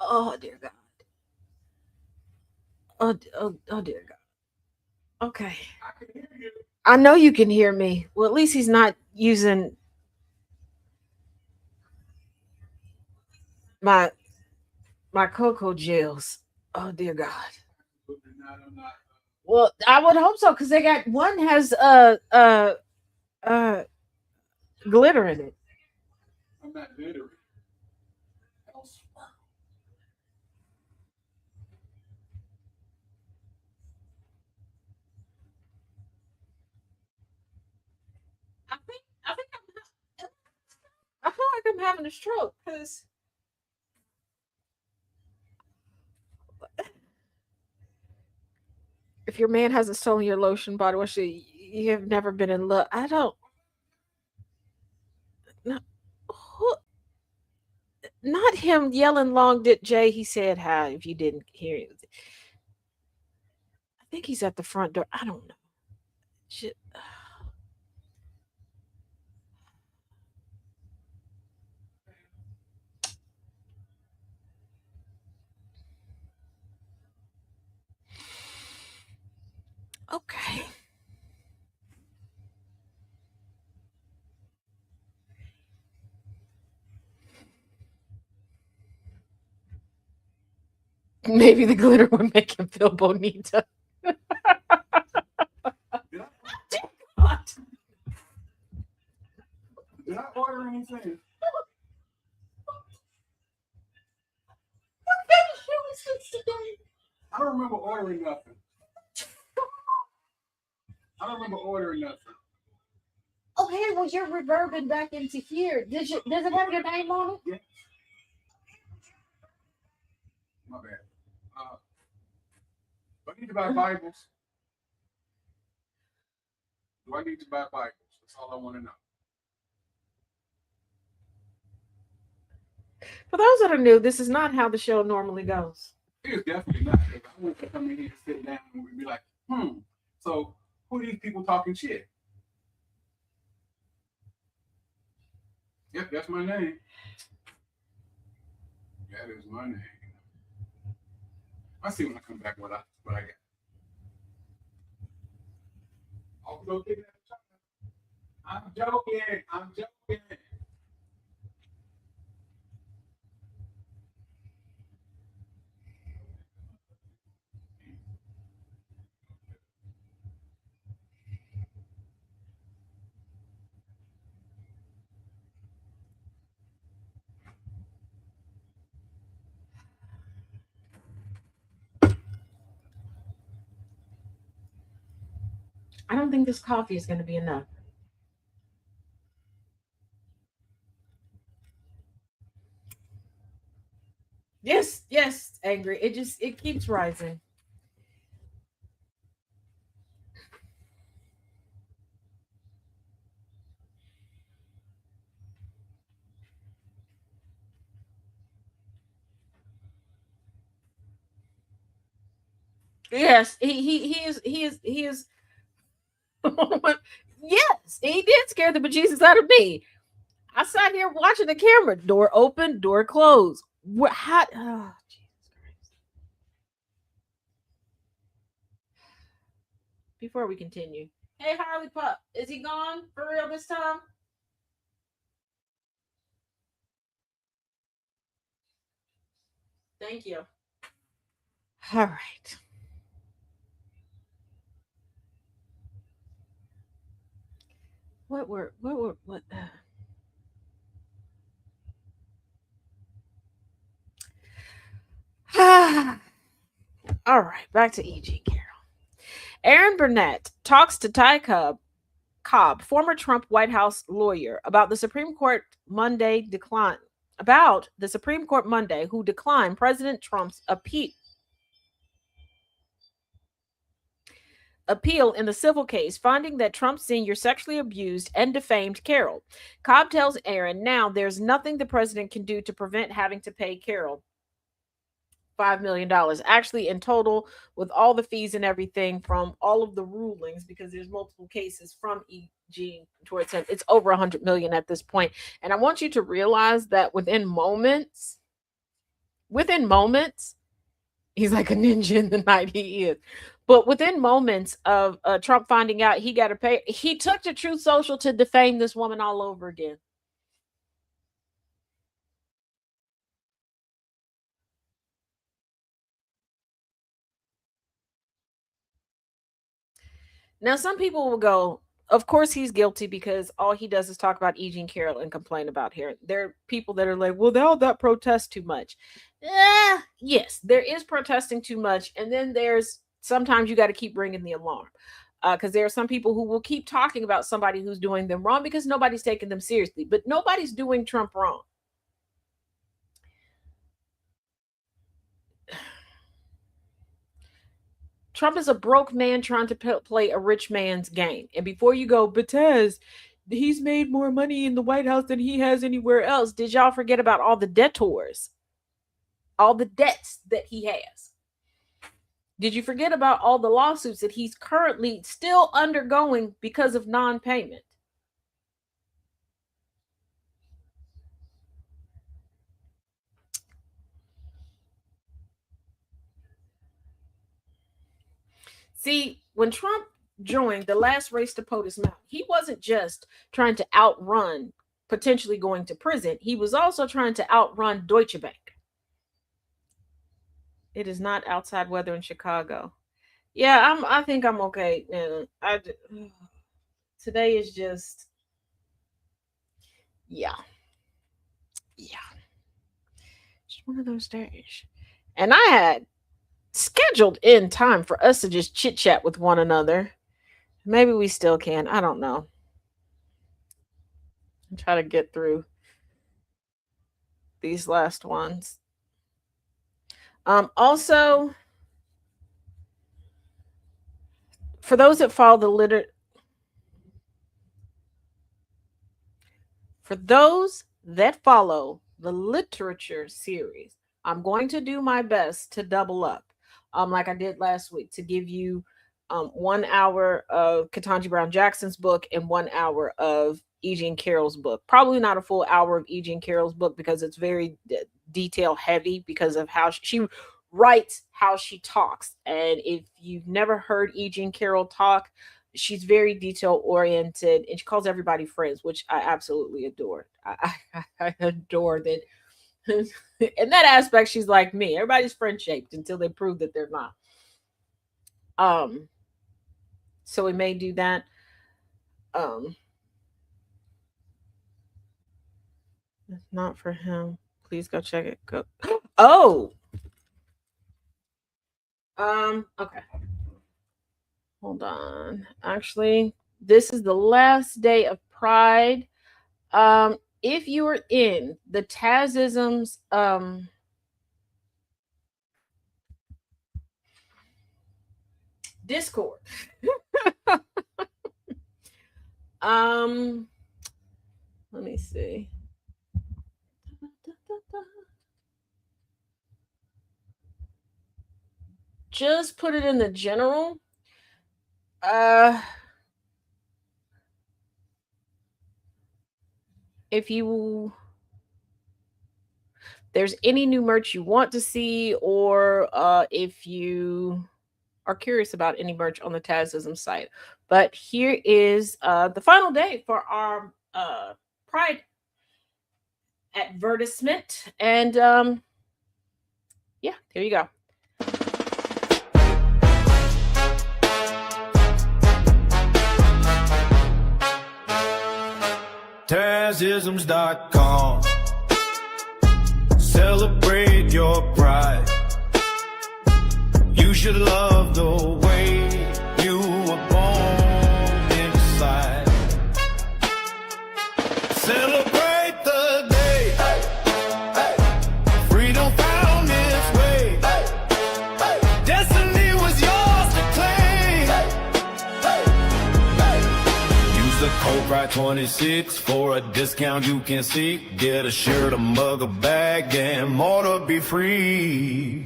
Oh dear God. Oh dear God. Okay. I can hear you. I know you can hear me. Well, at least he's not using my cocoa gels. Oh dear God. Well, I would hope so because they got one has glitter in it. I'm not glittery. I feel like I'm having a stroke because if your man hasn't stolen your lotion, body wash, you have never been in love. I don't. No, not him yelling long dick Jay. He said hi if you didn't hear it. I think he's at the front door. I don't know. Shit. Okay. Maybe the glitter would make him feel bonita. Did I order anything? I don't remember ordering nothing. Okay, well you're reverbing back into here. Does it have your name on it? Yeah. My bad. Do I need to buy Bibles? Do I need to buy Bibles? That's all I want to know. For those that are new, this is not how the show normally goes. It is definitely not. Because I want to come in here and sit down and we'd be like, so who are these people talking shit? Yep, that's my name. That is my name. I'll see when I come back what I got. I'll go get that. I'm joking. I don't think this coffee is going to be enough. Yes, angry. It keeps rising. Yes, he is Yes, he did scare the bejesus out of me. I sat here watching the camera. Door open, door closed. What? How? Oh, Jesus Christ. Before we continue, hey Harley Pup, is he gone for real this time? Thank you. All right. What? All right, back to E.G. Carroll. Aaron Burnett talks to Cobb, former Trump White House lawyer, about the Supreme Court Monday who declined President Trump's appeal in the civil case, finding that Trump Sr. sexually abused and defamed Carroll. Cobb tells Aaron now there's nothing the president can do to prevent having to pay Carroll $5 million. Actually, in total, with all the fees and everything from all of the rulings, because there's multiple cases from E.G. towards him, it's over $100 million at this point. And I want you to realize that within moments, he's like a ninja in the night, he is. But within moments of Trump finding out he got to pay, he took to Truth Social to defame this woman all over again. Now, some people will go, of course he's guilty because all he does is talk about E. Carroll and complain about her. There are people that are like, well, that protest too much. Yes, there is protesting too much. And then there's sometimes you got to keep ringing the alarm. Because there are some people who will keep talking about somebody who's doing them wrong because nobody's taking them seriously. But nobody's doing Trump wrong. Trump is a broke man trying to play a rich man's game. And before you go, Betez, he's made more money in the White House than he has anywhere else. Did y'all forget about all the debtors? All the debts that he has? Did you forget about all the lawsuits that he's currently still undergoing because of non-payment? See, when Trump joined the last race to POTUS Mountain, he wasn't just trying to outrun potentially going to prison. He was also trying to outrun Deutsche Bank. It is not outside weather in Chicago. Yeah, I think I'm okay. Today is just yeah. Just one of those days. And I had scheduled in time for us to just chit chat with one another. Maybe we still can. I don't know. I'm trying to get through these last ones. Also, for those that follow the literature series, I'm going to do my best to double up, like I did last week, to give you 1 hour of Ketanji Brown Jackson's book and 1 hour of E. Carroll's book. Probably not a full hour of E. Carroll's book because it's very detail heavy because of how she writes, how she talks. And if you've never heard E. Carroll talk, she's very detail oriented and she calls everybody friends, which I absolutely adore. I adore that. In that aspect, she's like me. Everybody's friend shaped until they prove that they're not. So we may do that. Not for him. Please go check it. Go. Oh. Okay. Hold on. Actually, this is the last day of Pride. If you are in the Tazisms, Discord, let me see. Just put it in the general. if there's any new merch you want to see, or if you are curious about any merch on the Tazism site. But here is the final day for our Pride advertisement. And yeah, there you go. Tazisms.com. Celebrate your pride. You should love the way you were born inside. Celebrate the day freedom found its way. Destiny was yours to claim. Use the code PRIDE26 for a discount you can see. Get a shirt, a mug, a bag, and more to be free.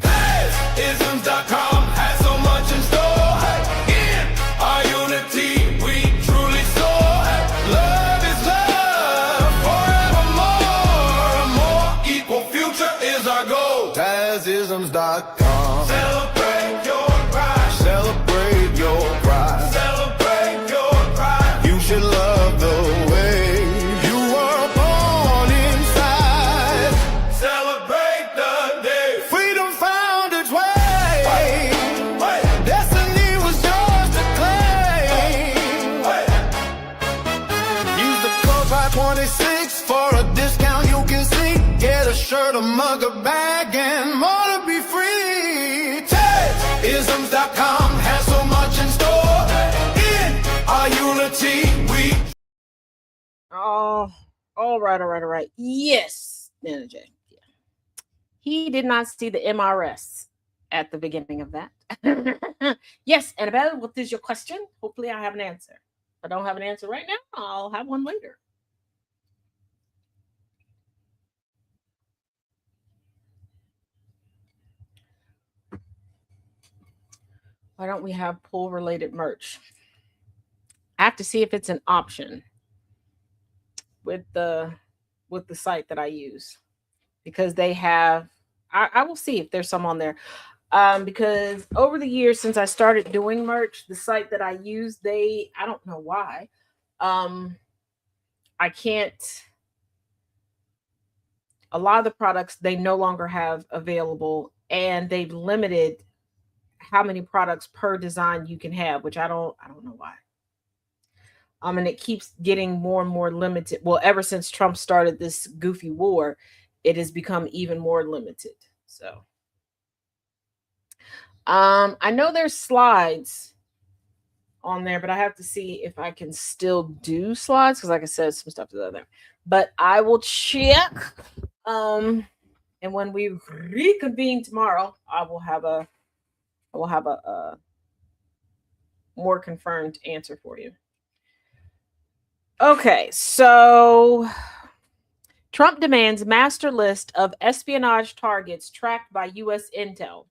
Isms.com has so much in store. In our unity, we truly soar. Love is love forevermore. A more equal future is our goal. Tazisms.com. Celebrate your pride. Celebrate your pride. Celebrate your pride. You should love the way you were born inside. Celebrate the day freedom found its way. Destiny was yours to claim. Use the code PRIDE26 for a discount you can see. Get a shirt, a mug, a bag, and more to be free. Isms.com has so much in store. In our unity, we. Oh, all right. Yes, Manager. Yeah. He did not see the MRS at the beginning of that. Yes, Annabelle, what is your question? Hopefully I have an answer. If I don't have an answer right now, I'll have one later. Why don't we have pool related merch? I have to see if it's an option with the site that I use, because they have, I will see if there's some on there. Because over the years since I started doing merch, the site that I use, I don't know why. I can't, a lot of the products they no longer have available, and they've limited how many products per design you can have, which I don't know why. And it keeps getting more and more limited. Well, ever since Trump started this goofy war, it has become even more limited. So, I know there's slides on there, but I have to see if I can still do slides, because like I said, some stuff is on there. But I will check. And when we reconvene tomorrow, I will have a more confirmed answer for you. Okay, so Trump demands master list of espionage targets tracked by U.S. intel.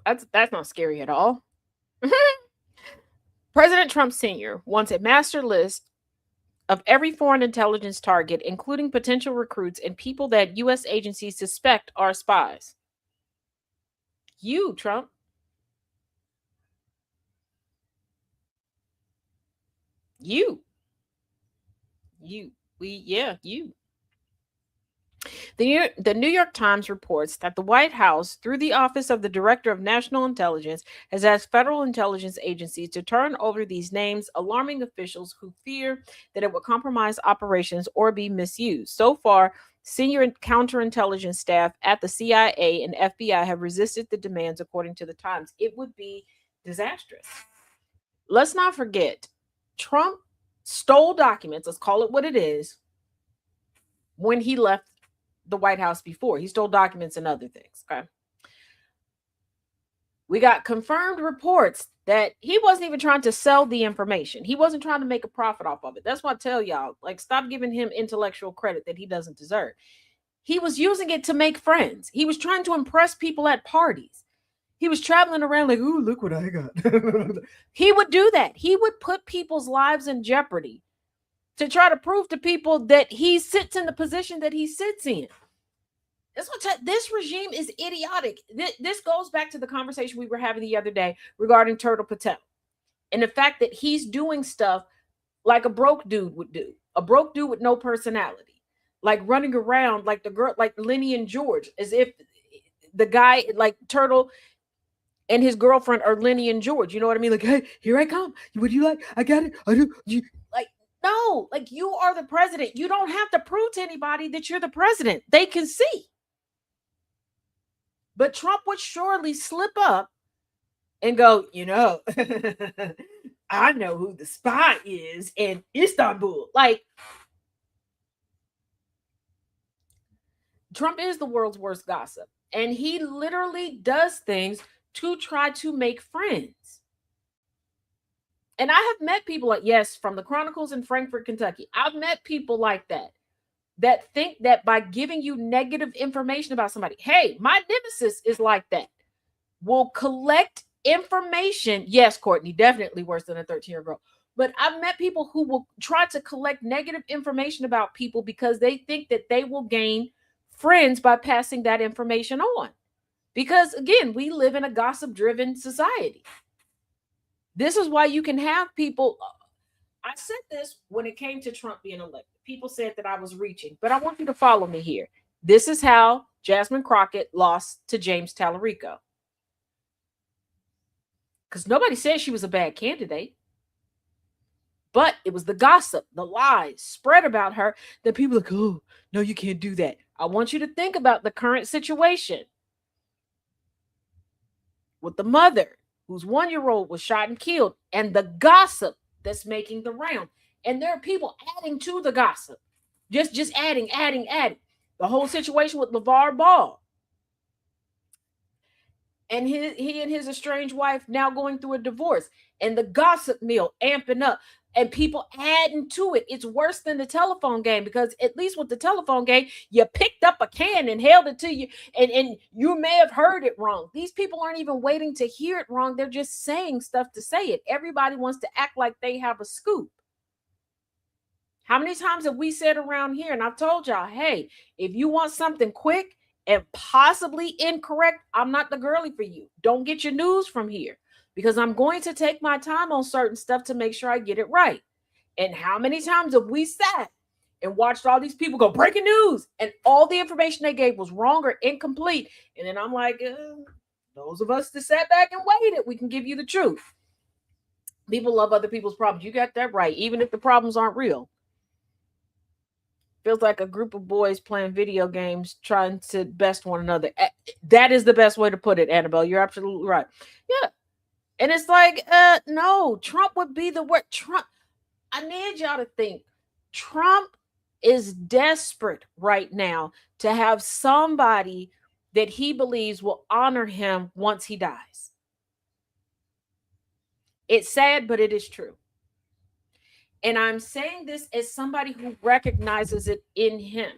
That's not scary at all. President Trump Sr. wants a master list of every foreign intelligence target, including potential recruits and people that U.S. agencies suspect are spies. You, Trump. You. You. The New York Times reports that the White House, through the Office of the Director of National Intelligence, has asked federal intelligence agencies to turn over these names, alarming officials who fear that it will compromise operations or be misused. So far, senior counterintelligence staff at the CIA and FBI have resisted the demands, according to the Times. It would be disastrous. Let's not forget, Trump stole documents, let's call it what it is, when he left the White House before. He stole documents and other things, okay? We got confirmed reports that he wasn't even trying to sell the information. He wasn't trying to make a profit off of it. That's why I tell y'all, like, stop giving him intellectual credit that he doesn't deserve. He was using it to make friends. He was trying to impress people at parties. He was traveling around like, ooh, look what I got. He would do that. He would put people's lives in jeopardy to try to prove to people that he sits in the position that he sits in. This regime is idiotic. This goes back to the conversation we were having the other day regarding Turtle Patel and the fact that he's doing stuff like a broke dude would do, a broke dude with no personality, like running around like the girl, like Lenny and George, as if the guy like Turtle and his girlfriend are Lenny and George. You know what I mean? Like, hey, here I come. Would you like? I got it. I do. You like? No, like you are the president. You don't have to prove to anybody that you're the president. They can see. But Trump would surely slip up and go, I know who the spy is in Istanbul. Like, Trump is the world's worst gossip. And he literally does things to try to make friends. And I have met people like, yes, from the Chronicles in Frankfort, Kentucky. I've met people like that think that by giving you negative information about somebody, hey, my nemesis is like that, will collect information. Yes, Courtney, definitely worse than a 13-year-old girl. But I've met people who will try to collect negative information about people because they think that they will gain friends by passing that information on. Because again, we live in a gossip-driven society. This is why you can have people. I said this when it came to Trump being elected. People said that I was reaching, but I want you to follow me here. This is how Jasmine Crockett lost to James Tallarico. Because nobody said she was a bad candidate. But it was the gossip, the lies spread about her that people are like, oh, no, you can't do that. I want you to think about the current situation with the mother whose 1-year-old was shot and killed, and the gossip that's making the round. And there are people adding to the gossip. Just adding. The whole situation with LeVar Ball. And he and his estranged wife now going through a divorce. And the gossip mill amping up. And people adding to it. It's worse than the telephone game, because at least with the telephone game, you picked up a can and held it to you, and you may have heard it wrong. These people aren't even waiting to hear it wrong. They're just saying stuff to say it. Everybody wants to act like they have a scoop. How many times have we said around here, and I've told y'all, hey, if you want something quick and possibly incorrect, I'm not the girly for you. Don't get your news from here. Because I'm going to take my time on certain stuff to make sure I get it right. And how many times have we sat and watched all these people go breaking news and all the information they gave was wrong or incomplete? And then I'm like, those of us that sat back and waited, we can give you the truth. People love other people's problems. You got that right, even if the problems aren't real. Feels like a group of boys playing video games trying to best one another. That is the best way to put it, Annabelle. You're absolutely right. Yeah. And it's like, no, Trump would be the word. Trump, I need y'all to think. Trump is desperate right now to have somebody that he believes will honor him once he dies. It's sad, but it is true. And I'm saying this as somebody who recognizes it in him.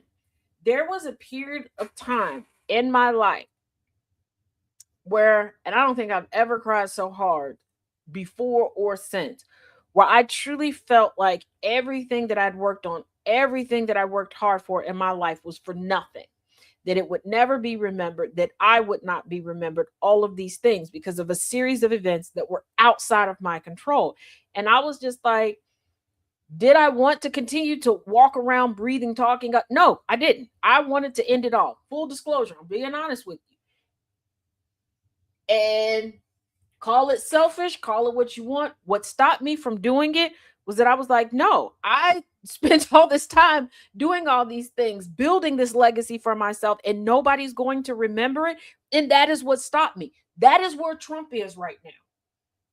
There was a period of time in my life where, and I don't think I've ever cried so hard before or since, where I truly felt like everything that I'd worked on, everything that I worked hard for in my life was for nothing, that it would never be remembered, that I would not be remembered, all of these things because of a series of events that were outside of my control. And I was just like, did I want to continue to walk around breathing, talking? No, I didn't. I wanted to end it all. Full disclosure, I'm being honest with you. And call it selfish, call it what you want. What stopped me from doing it was that I was like, no, I spent all this time doing all these things, building this legacy for myself, and nobody's going to remember it. And that is what stopped me. That is where Trump is right now.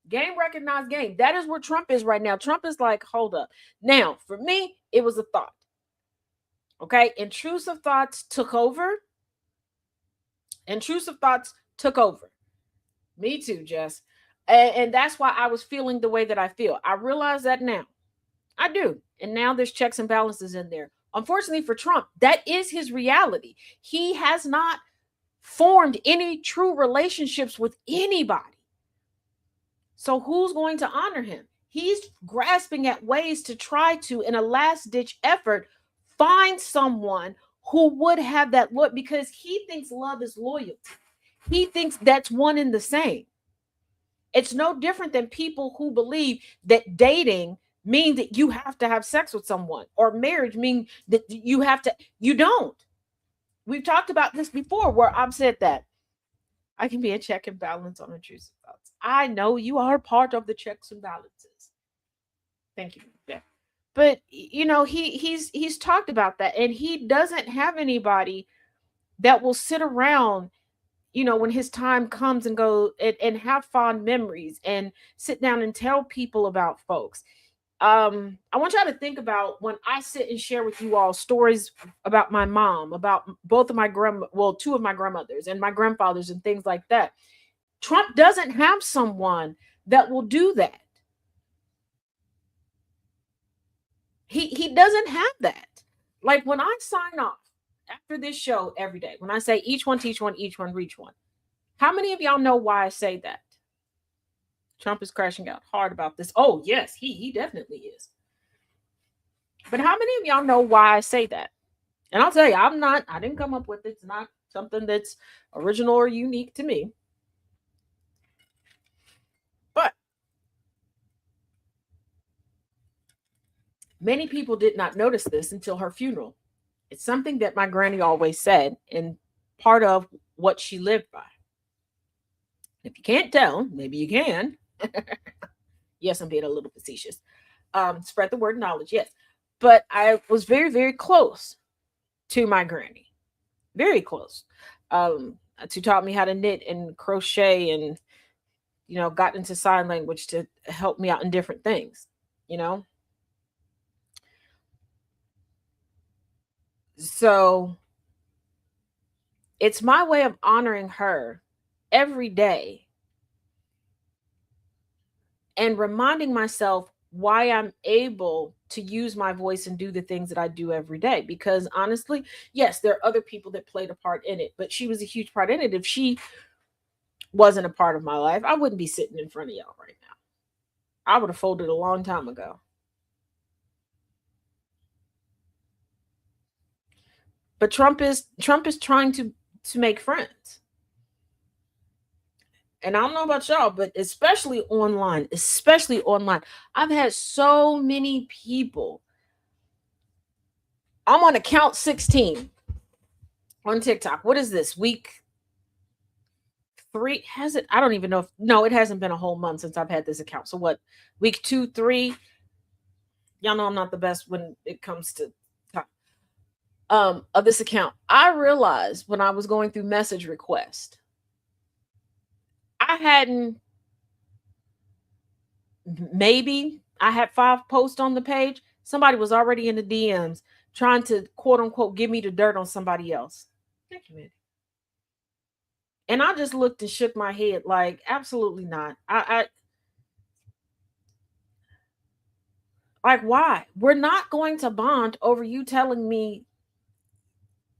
Game recognized game. That is where Trump is right now. Trump is like, hold up. Now, for me, it was a thought. Okay. Intrusive thoughts took over. Me too, Jess. And that's why I was feeling the way that I feel. I realize that now. I do. And now there's checks and balances in there. Unfortunately for Trump, that is his reality. He has not formed any true relationships with anybody. So who's going to honor him? He's grasping at ways to try to, in a last ditch effort, find someone who would have that look, because he thinks love is loyalty. He thinks that's one and the same. It's no different than people who believe that dating means that you have to have sex with someone, or marriage means that you have to. You don't. We've talked about this before, where I've said that I can be a check and balance on intrusive thoughts. I know you are part of the checks and balances. Thank you. Yeah. But he's talked about that, and he doesn't have anybody that will sit around, when his time comes and go, and have fond memories and sit down and tell people about folks. I want y'all to think about when I sit and share with you all stories about my mom, about both of my two of my grandmothers and my grandfathers and things like that. Trump doesn't have someone that will do that. He doesn't have that. Like, when I sign off after this show every day, when I say each one teach one, each one reach one, how many of y'all know why I say that? Trump is crashing out hard about this. Oh, yes, he definitely is. But how many of y'all know why I say that? And I'll tell you, I didn't come up with it. It's not something that's original or unique to me. But many people did not notice this until her funeral. It's something that my granny always said, and part of what she lived by. If you can't tell, maybe you can. Yes, I'm being a little facetious. Spread the word knowledge, yes. But I was very, very close to my granny. Very close. She taught me how to knit and crochet, and got into sign language to help me out in different things. So it's my way of honoring her every day and reminding myself why I'm able to use my voice and do the things that I do every day. Because honestly, yes, there are other people that played a part in it, but she was a huge part in it. If she wasn't a part of my life, I wouldn't be sitting in front of y'all right now. I would have folded a long time ago. But Trump is trying to make friends. And I don't know about y'all, but especially online, I've had so many people. I'm on account 16 on TikTok. What is this, week 3? Has it? I don't even know. No, it hasn't been a whole month since I've had this account. So what, week 2, 3? Y'all know I'm not the best when it comes to time of this account. I realized when I was going through message request, I had 5 posts on the page. Somebody was already in the DMs trying to, quote unquote, give me the dirt on somebody else. Thank you, man. And I just looked and shook my head like, absolutely not. I like, why? We're not going to bond over you telling me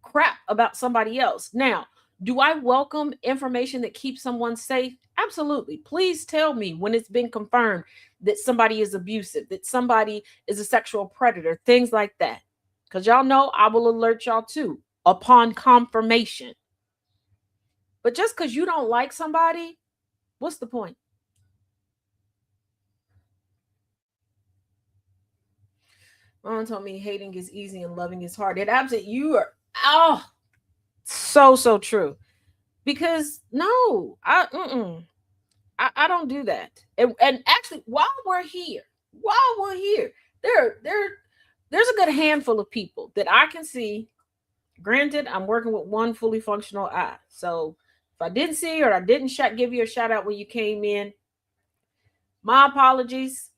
crap about somebody else. Now, do I welcome information that keeps someone safe? Absolutely. Please tell me when it's been confirmed that somebody is abusive, that somebody is a sexual predator, things like that. Because y'all know I will alert y'all too upon confirmation. But just because you don't like somebody, what's the point? Mom told me hating is easy and loving is hard. It absolutely, you are, so true. Because no, I don't do that. And actually, while we're here, there's a good handful of people that I can see. Granted, I'm working with one fully functional eye. So if I didn't see or I didn't give you a shout out when you came in, my apologies.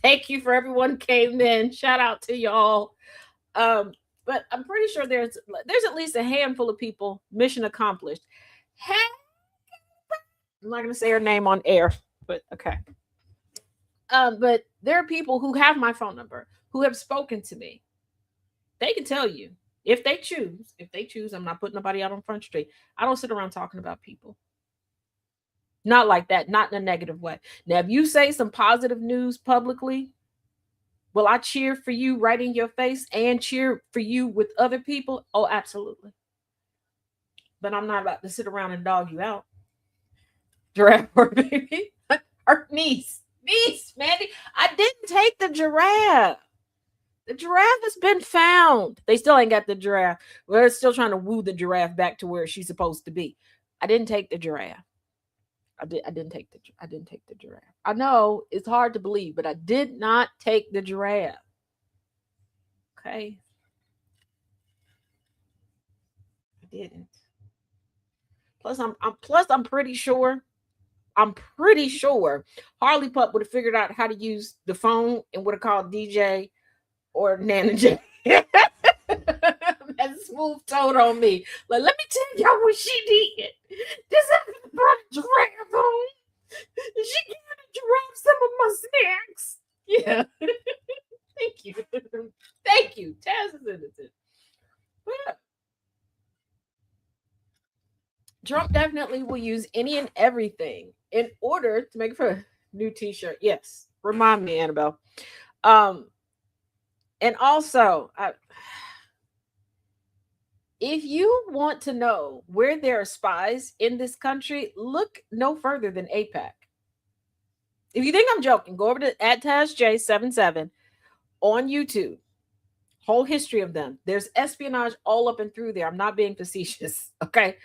Thank you for everyone who came in. Shout out to y'all. But I'm pretty sure there's at least a handful of people. Mission accomplished. I'm not going to say her name on air, but okay. But there are people who have my phone number, who have spoken to me. They can tell you if they choose. I'm not putting nobody out on Front Street. I don't sit around talking about people. Not like that, not in a negative way. Now, if you say some positive news publicly, will I cheer for you right in your face and cheer for you with other people? Oh, absolutely. But I'm not about to sit around and dog you out. Giraffe or baby. Her niece. Niece, Mandy. I didn't take the giraffe. The giraffe has been found. They still ain't got the giraffe. We're still trying to woo the giraffe back to where she's supposed to be. I didn't take the giraffe. I didn't take the giraffe. I know it's hard to believe, but I did not take the giraffe. Okay. I didn't. I'm pretty sure. I'm pretty sure Harley Pup would have figured out how to use the phone and would have called DJ or Nana J. That smooth tone on me. Like, let me tell y'all what she did. This happened about a giraffe on. She gave the giraffe some of my snacks. Yeah. Thank you. Thank you. Taz is innocent. But Trump definitely will use any and everything in order to make for a new t-shirt. Yes. Remind me, Annabelle. And also, if you want to know where there are spies in this country, look no further than APAC. If you think I'm joking, go over to @TazJ77 on YouTube. Whole history of them. There's espionage all up and through there. I'm not being facetious. Okay.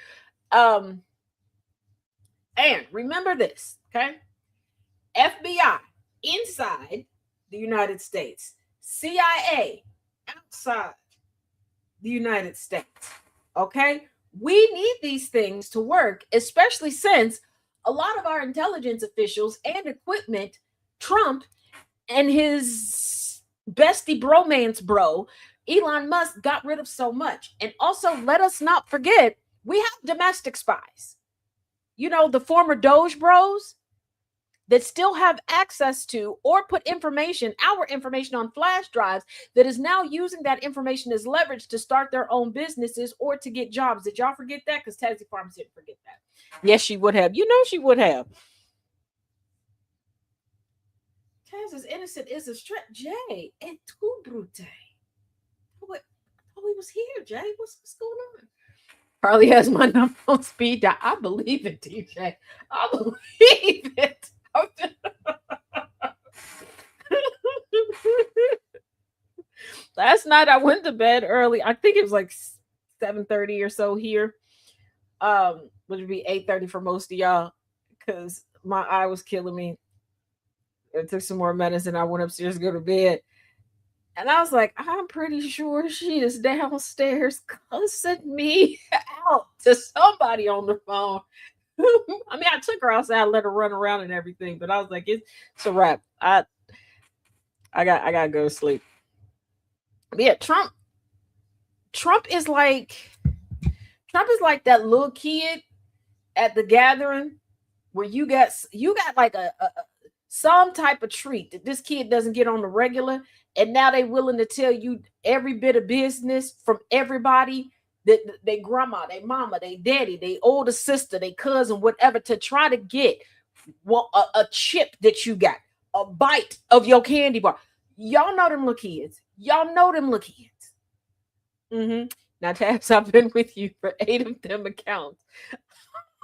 And remember this, okay? FBI inside the United States, CIA outside the United States, okay? We need these things to work, especially since a lot of our intelligence officials and equipment, Trump and his bestie bromance bro, Elon Musk, got rid of so much. And also, let us not forget, we have domestic spies. You know, the former Doge bros that still have access to or put information, our information on flash drives, that is now using that information as leverage to start their own businesses or to get jobs. Did y'all forget that? Because Tassie Farms didn't forget that. Yes, she would have. You know she would have. Taz is innocent is a stretch. Jay, et tu brute. What? Oh, he was here, Jay. What's going on? Harley has my number on speed dial. I believe it, DJ. I believe it. Last night I went to bed early. I think it was like 7:30 or so here. Which would be 8:30 for most of y'all, because my eye was killing me. I took some more medicine. I went upstairs to go to bed. And I was like, I'm pretty sure she is downstairs cussing me out to somebody on the phone. I mean, I took her outside, let her run around and everything, but I was like, it's a wrap. I gotta go to sleep. But yeah, Trump is like that little kid at the gathering where you got like a some type of treat that this kid doesn't get on the regular, and now they willing to tell you every bit of business from everybody, that they grandma, they mama, they daddy, they older sister, they cousin, whatever, to try to get a chip that you got, a bite of your candy bar. Y'all know them little kids. Y'all know them little kids. Now, Tabs, I've been with you for 8 of them accounts.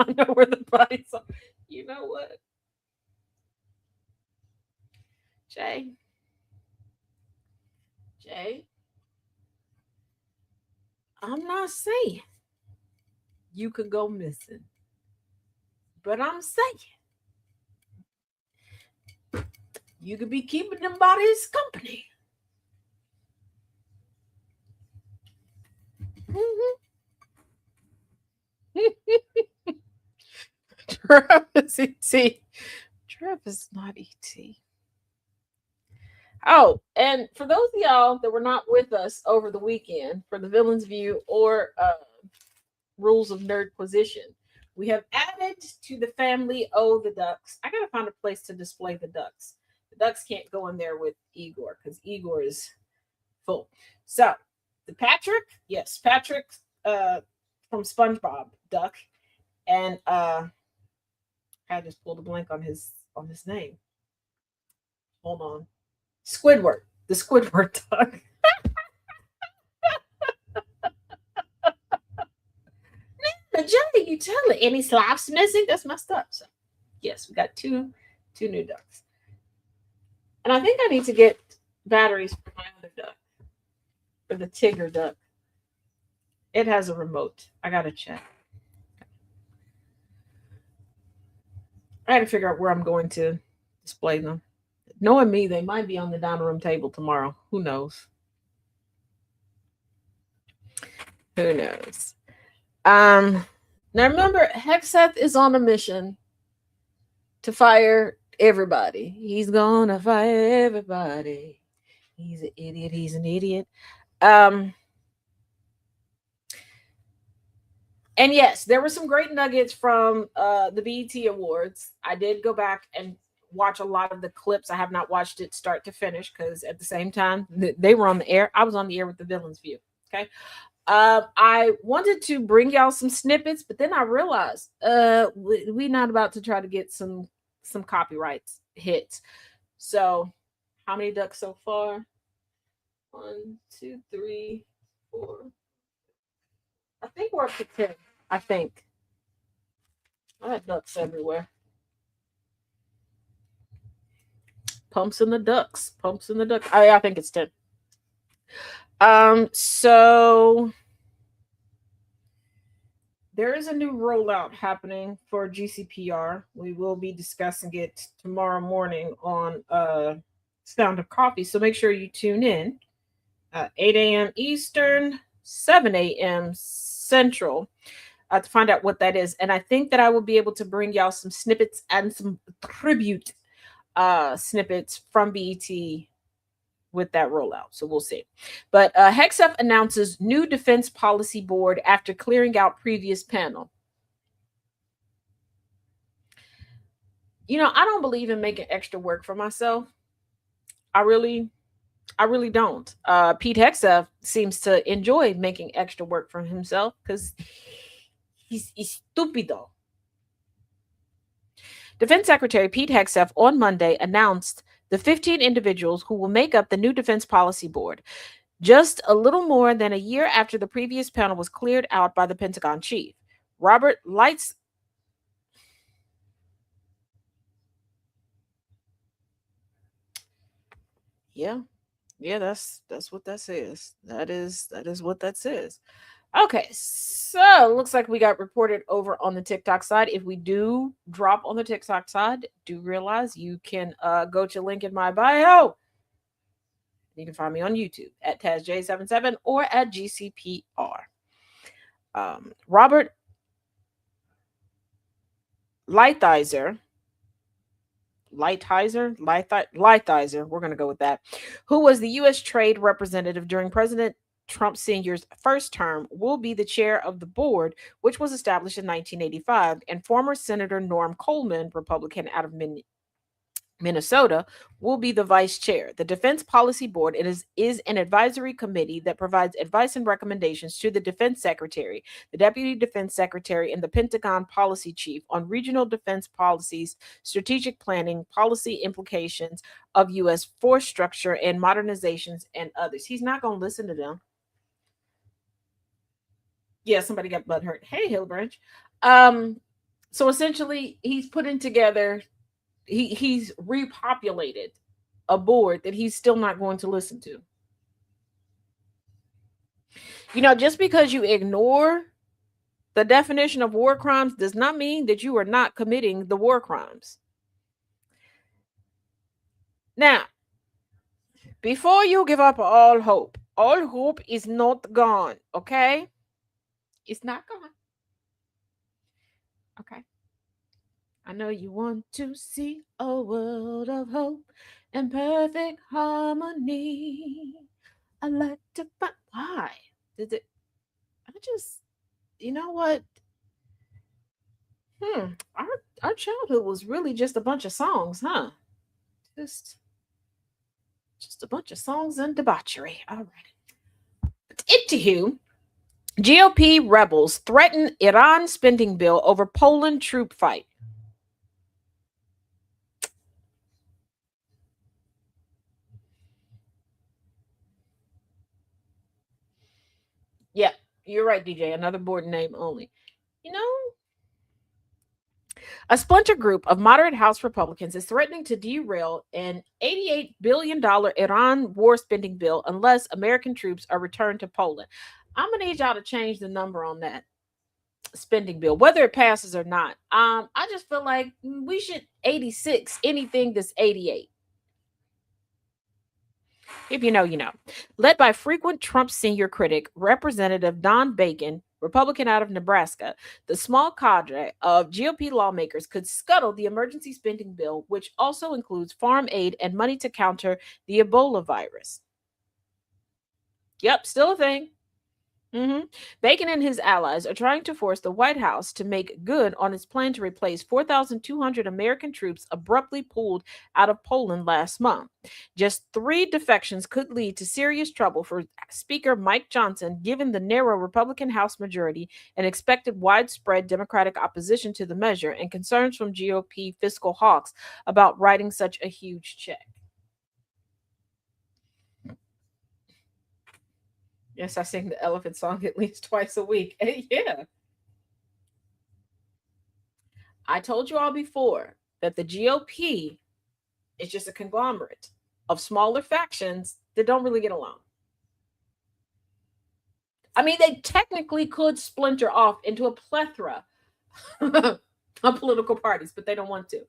I know where the bodies are. You know what? Jay, I'm not saying you could go missing, but I'm saying you could be keeping them bodies company. Travis E.T. Travis not E.T. Oh, and for those of y'all that were not with us over the weekend for the Villain's View or Rules of Nerdquisition, we have added to the family the ducks. I gotta find a place to display the ducks. The ducks can't go in there with Igor because Igor is full. So the Patrick from SpongeBob duck, and I just pulled a blank on his name. Hold on. Squidward. The Squidward duck. Johnny, you tell it. Any slops missing? That's messed up. So yes, we got two new ducks. And I think I need to get batteries for my other duck. For the Tigger duck. It has a remote. I gotta check. I gotta figure out where I'm going to display them. Knowing me, they might be on the dining room table tomorrow. Who knows? Who knows? Now remember, Hexeth is on a mission to fire everybody. He's gonna fire everybody. He's an idiot. He's an idiot. And yes, there were some great nuggets from the BET Awards. I did go back and watch a lot of the clips. I have not watched it start to finish because at the same time they were on the air. I was on the air with the Villains View. Okay. I wanted to bring y'all some snippets, but then I realized we're not about to try to get some copyrights hits. So how many ducks so far? 1, 2, 3, 4. I think we're up to 10. I think. I had ducks everywhere. Pumps in the ducks. Pumps in the ducks. I think it's 10. So there is a new rollout happening for GCPR. We will be discussing it tomorrow morning on Sound of Coffee. So make sure you tune in. 8 a.m. Eastern, 7 a.m. Central to find out what that is. And I think that I will be able to bring y'all some snippets and some tribute snippets from BET with that rollout. So we'll see. But Hexeth announces new defense policy board after clearing out previous panel. You know, I don't believe in making extra work for myself. I really don't. Pete Hexeth seems to enjoy making extra work for himself because he's stupido. Defense Secretary Pete Hexeth on Monday announced the 15 individuals who will make up the new Defense Policy Board, just a little more than a year after the previous panel was cleared out by the Pentagon chief. Robert Lights. Yeah, that's what that says. That is what that says. Okay, so looks like we got reported over on the TikTok side. If we do drop on the TikTok side, do realize you can go to link in my bio. You can find me on YouTube at TazJ77 or at GCPR. Robert Lighthizer, we're going to go with that, who was the U.S. Trade Representative during President Trump Sr.'s first term, will be the chair of the board, which was established in 1985, and former Senator Norm Coleman, Republican out of Minnesota, will be the vice chair. The Defense Policy Board is an advisory committee that provides advice and recommendations to the Defense Secretary, the Deputy Defense Secretary, and the Pentagon Policy Chief on regional defense policies, strategic planning, policy implications of U.S. force structure and modernizations, and others. He's not going to listen to them. Yeah, somebody got butt hurt. Hey, Hillbranch. So essentially, he's putting together, he's repopulated a board that he's still not going to listen to. You know, just because you ignore the definition of war crimes does not mean that you are not committing the war crimes. Now, before you give up all hope is not gone, okay? It's not gone. Okay. I know you want to see a world of hope and perfect harmony. I like to find. Why? Did it? I just, you know what? Our childhood was really just a bunch of songs, huh? Just a bunch of songs and debauchery. All right. Anywho, GOP rebels threaten Iran spending bill over Poland troop fight. You're right, DJ. Another board name only. You know, a splinter group of moderate House Republicans is threatening to derail an $88 billion Iran war spending bill unless American troops are returned to Poland. I'm gonna need y'all to change the number on that spending bill, whether it passes or not. I just feel like we should 86 anything that's 88. If you know, you know. Led by frequent Trump senior critic, Representative Don Bacon, Republican out of Nebraska, the small cadre of GOP lawmakers could scuttle the emergency spending bill, which also includes farm aid and money to counter the Ebola virus. Yep, still a thing. Bacon and his allies are trying to force the White House to make good on its plan to replace 4,200 American troops abruptly pulled out of Poland last month. Just 3 defections could lead to serious trouble for Speaker Mike Johnson, given the narrow Republican House majority and expected widespread Democratic opposition to the measure and concerns from GOP fiscal hawks about writing such a huge check. Yes, I sing the elephant song at least twice a week. Yeah. I told you all before that the GOP is just a conglomerate of smaller factions that don't really get along. I mean, they technically could splinter off into a plethora of political parties, but they don't want to.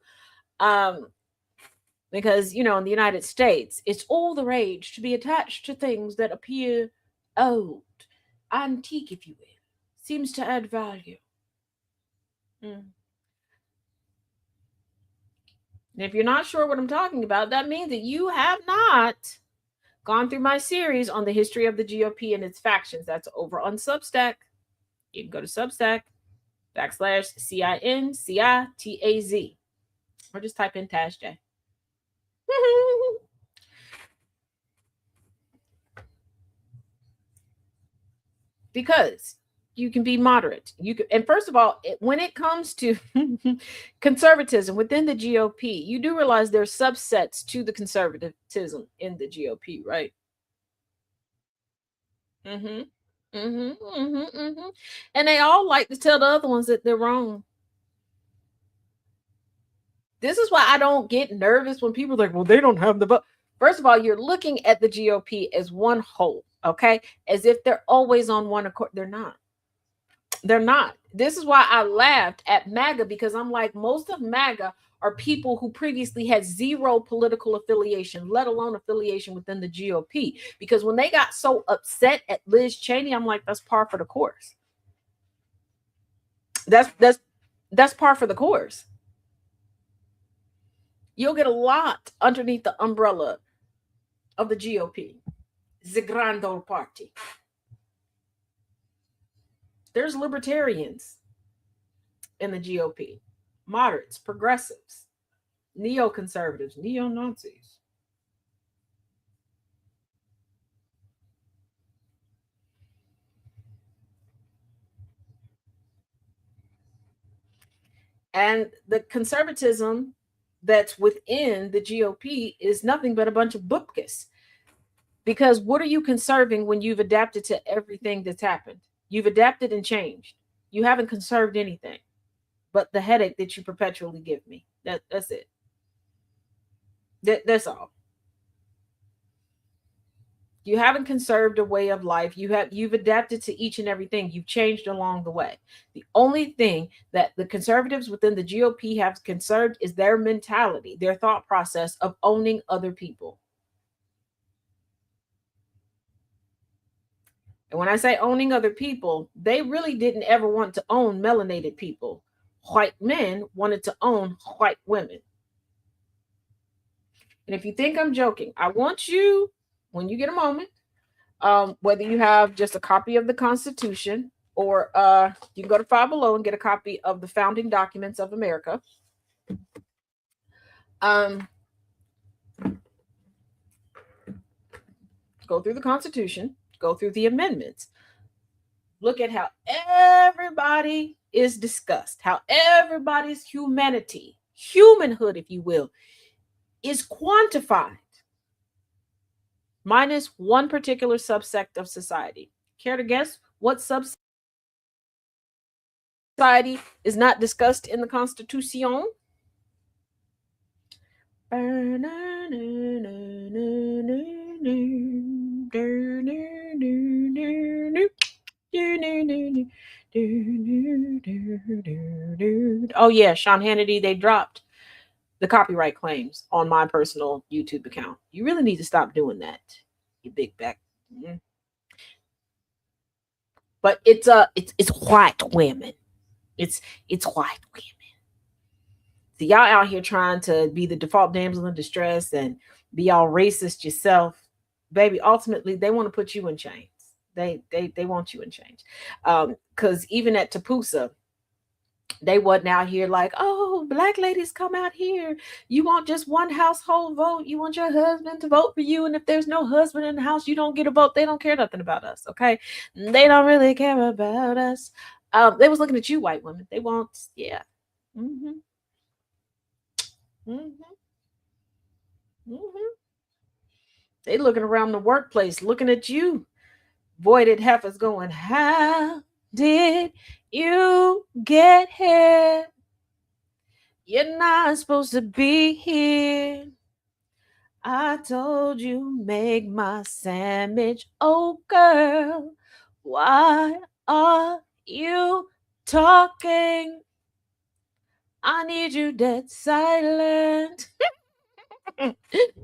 Because, you know, in the United States, it's all the rage to be attached to things that appear old, antique, if you will, seems to add value. And if you're not sure what I'm talking about, that means that you have not gone through my series on the history of the GOP and its factions. That's over on Substack. You can go to Substack /CINCITAZ or just type in Taz J. Because you can be moderate. You can, and first of all, when it comes to conservatism within the GOP, you do realize there's subsets to the conservatism in the GOP, right? And they all like to tell the other ones that they're wrong. This is why I don't get nervous when people are like, well, they don't have the vote. First of all, you're looking at the GOP as one whole, okay? As if they're always on one accord. They're not. They're not. This is why I laughed at MAGA, because I'm like, most of MAGA are people who previously had zero political affiliation, let alone affiliation within the GOP. Because when they got so upset at Liz Cheney, I'm like, that's par for the course. That's par for the course. You'll get a lot underneath the umbrella of the GOP, the Grand Old Party. There's libertarians in the GOP, moderates, progressives, neoconservatives, neo-Nazis. And the conservatism that's within the GOP is nothing but a bunch of bupkis. Because what are you conserving when you've adapted to everything that's happened? You've adapted and changed. You haven't conserved anything but the headache that you perpetually give me. That's it. That's all. You haven't conserved a way of life. You've adapted to each and everything. You've changed along the way. The only thing that the conservatives within the GOP have conserved is their mentality, their thought process of owning other people. And when I say owning other people, they really didn't ever want to own melanated people. White men wanted to own white women. And if you think I'm joking, I want you, when you get a moment, whether you have just a copy of the Constitution or you can go to Five Below and get a copy of the founding documents of America. Go through the Constitution. Go through the amendments. Look at how everybody is discussed, how everybody's humanity, humanhood, if you will, is quantified, minus one particular subsect of society. Care to guess What society is not discussed in the Constitution? Oh yeah, Sean Hannity, they dropped the copyright claims on my personal YouTube account. You really need to stop doing that, you big back. But it's white women. It's white women. So y'all out here trying to be the default damsel in distress and be all racist yourself, baby. Ultimately, they want to put you in chains. They want you in chains. Because even at Tapusa, they wasn't out here like, oh, black ladies come out here. You want just one household vote. You want your husband to vote for you. And if there's no husband in the house, you don't get a vote. They don't care nothing about us. Okay. They don't really care about us. They was looking at you, white women. They want, yeah. Mm-hmm. Mm-hmm. Mm-hmm. They looking around the workplace, looking at you, voided heifers going, how did you get here? You're not supposed to be here. I told you, make my sandwich. Oh, girl, why are you talking? I need you dead silent. They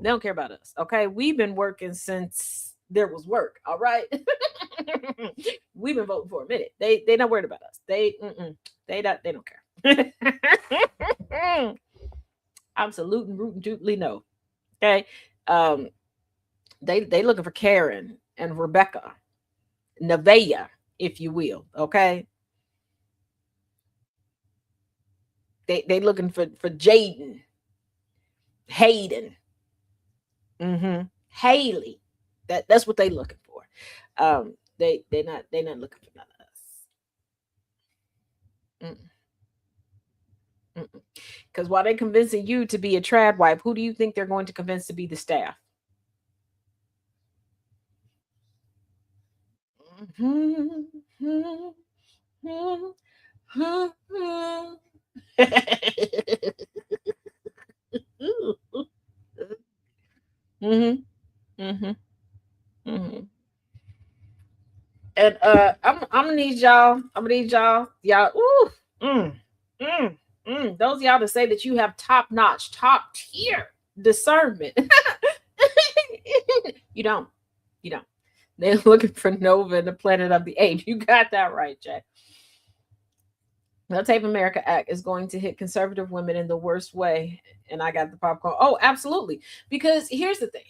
don't care about us. Okay. We've been working since there was work. All right. We've been voting for a minute. They not worried about us. They don't care. Absolute and root and tootly no. Okay. Um, they looking for Karen and Rebecca, Nevaeh, if you will. Okay. They looking for Jaden, Hayden, Haley. That's what they looking for. They're not looking for none of us. Because while they're convincing you to be a trad wife, who do you think they're going to convince to be the staff? Mm-hmm. Mm-hmm. Mm-hmm. And I'm gonna need y'all. I'm gonna need y'all. Ooh, mm, mm, those of y'all to say that you have top notch, top tier discernment. You don't. You don't. They're looking for Nova and the Planet of the Apes. You got that right, Jack. The Tape America Act is going to hit conservative women in the worst way. And I got the popcorn. Oh, absolutely. Because here's the thing.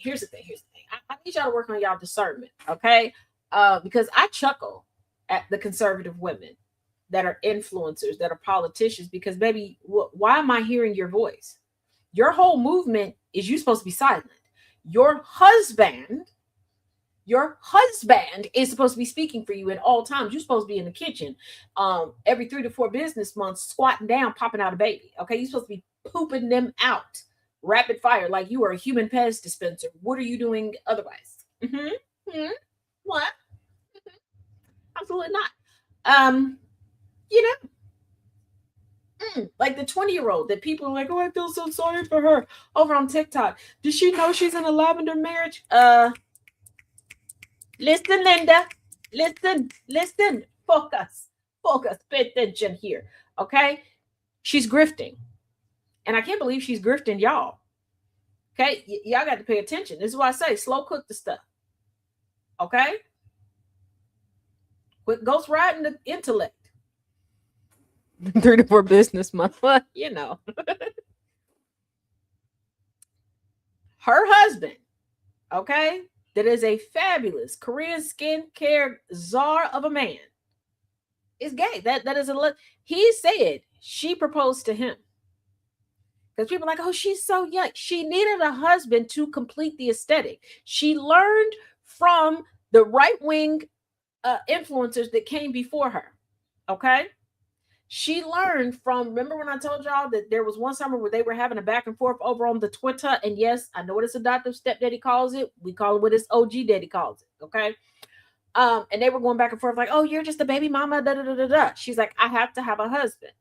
I need y'all to work on y'all discernment, okay? Because I chuckle at the conservative women that are influencers, that are politicians, because baby, why am I hearing your voice? Your whole movement is you supposed to be silent. Your husband is supposed to be speaking for you at all times. You're supposed to be in the kitchen every 3 to 4 business months, squatting down, popping out a baby. Okay, you're supposed to be pooping them out rapid fire like you are a human Pez dispenser. What are you doing otherwise? What? Absolutely not. You know, like the 20-year-old that people are like, oh, I feel so sorry for her over on TikTok. Does she know she's in a lavender marriage? Listen, Linda. Listen. Focus. Pay attention here. Okay? She's grifting. And I can't believe she's grifting y'all. Okay? Y'all got to pay attention. This is why I say slow cook the stuff. Okay? Quit ghost riding the intellect. 3 to 4 business month. You know. Her husband. Okay? That is a fabulous Korean skincare czar of a man, is gay. That is he said she proposed to him. Because people are like, oh, she's so young. She needed a husband to complete the aesthetic. She learned from the right-wing influencers that came before her. Okay? She learned from, remember when I told y'all that there was one summer where they were having a back and forth over on the Twitter, and yes, I know what his adoptive stepdaddy calls it. We call it what his OG daddy calls it, okay? And they were going back and forth like, oh, you're just a baby mama, da da da da da. She's like, I have to have a husband.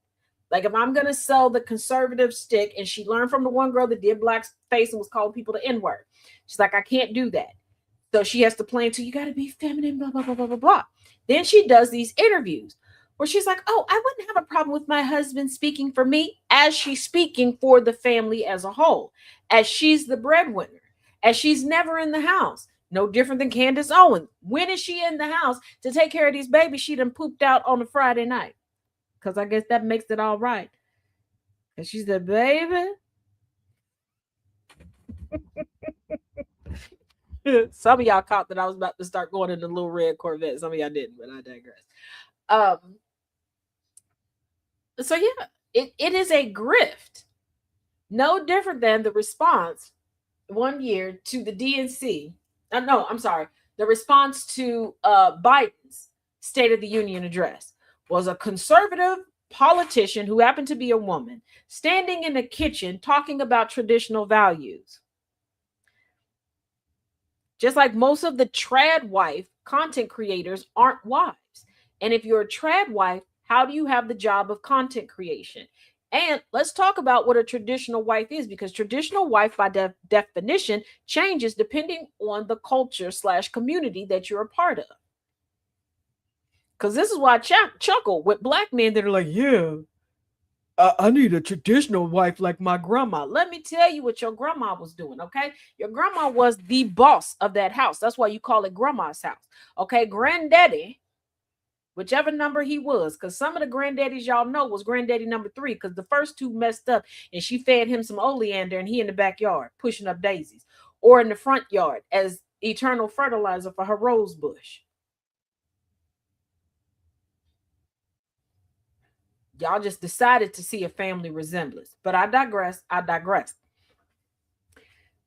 Like, if I'm going to sell the conservative stick, and she learned from the one girl that did blackface and was calling people the N-word. She's like, I can't do that. So she has to play into, you got to be feminine, blah, blah, blah, blah, blah, blah. Then she does these interviews where she's like, oh, I wouldn't have a problem with my husband speaking for me, as she's speaking for the family as a whole, as she's the breadwinner, as she's never in the house. No different than Candace Owens. When is she in the house to take care of these babies she done pooped out on a Friday night? Because I guess that makes it all right. And she said, baby. Some of y'all caught that I was about to start going in the little red Corvette. Some of y'all didn't, but I digress. So yeah, it is a grift. No different than the response one year to the DNC. The response to Biden's State of the Union address was a conservative politician who happened to be a woman standing in the kitchen talking about traditional values. Just like most of the trad wife content creators aren't wives. And if you're a trad wife, how do you have the job of content creation? And let's talk about what a traditional wife is, because traditional wife by definition changes depending on the culture / community that you're a part of. Because this is why I chuckle with black men that are like, yeah, I need a traditional wife like my grandma. Let me tell you what your grandma was doing, okay? Your grandma was the boss of that house. That's why you call it grandma's house, okay? Granddaddy, whichever number he was, because some of the granddaddies y'all know was granddaddy number 3, because the first 2 messed up and she fed him some oleander and he in the backyard pushing up daisies, or in the front yard as eternal fertilizer for her rose bush. Y'all just decided to see a family resemblance. But I digress.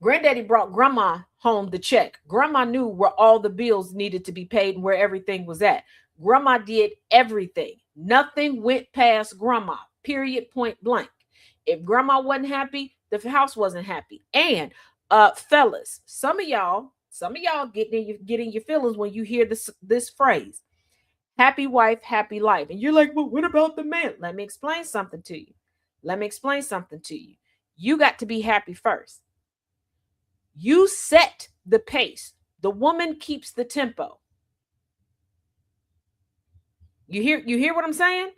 Granddaddy brought grandma home the check. Grandma knew where all the bills needed to be paid and where everything was at. Grandma did everything. Nothing went past grandma, period, point blank. If grandma wasn't happy, the house wasn't happy. And fellas, some of y'all getting your feelings when you hear this phrase. Happy wife, happy life. And you're like, well, what about the man? Let me explain something to you. You got to be happy first. You set the pace. The woman keeps the tempo. You hear what I'm saying?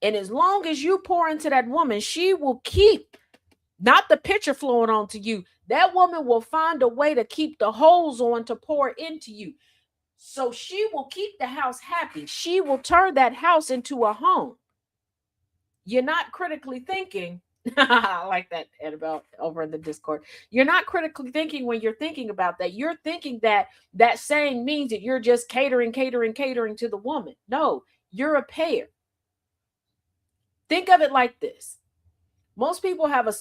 And as long as you pour into that woman, she will keep not the pitcher flowing onto you. That woman will find a way to keep the hose on to pour into you. So she will keep the house happy. She will turn that house into a home. You're not critically thinking. I like that, Annabelle, over in the Discord. You're not critically thinking when you're thinking about that. You're thinking that saying means that you're just catering to the woman. No, you're a pair. Think of it like this. Most people have a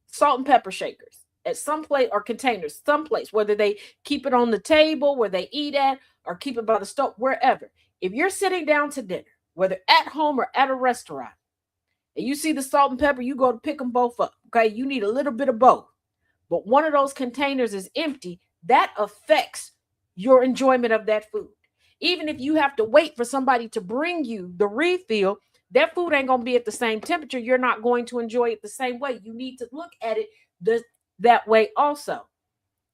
salt and pepper shakers at some place, or containers, someplace, whether they keep it on the table where they eat at or keep it by the stove, wherever. If you're sitting down to dinner, whether at home or at a restaurant, and you see the salt and pepper, you go to pick them both up. Okay, you need a little bit of both. But one of those containers is empty. That affects your enjoyment of that food. Even if you have to wait for somebody to bring you the refill, that food ain't going to be at the same temperature. You're not going to enjoy it the same way. You need to look at it that way also.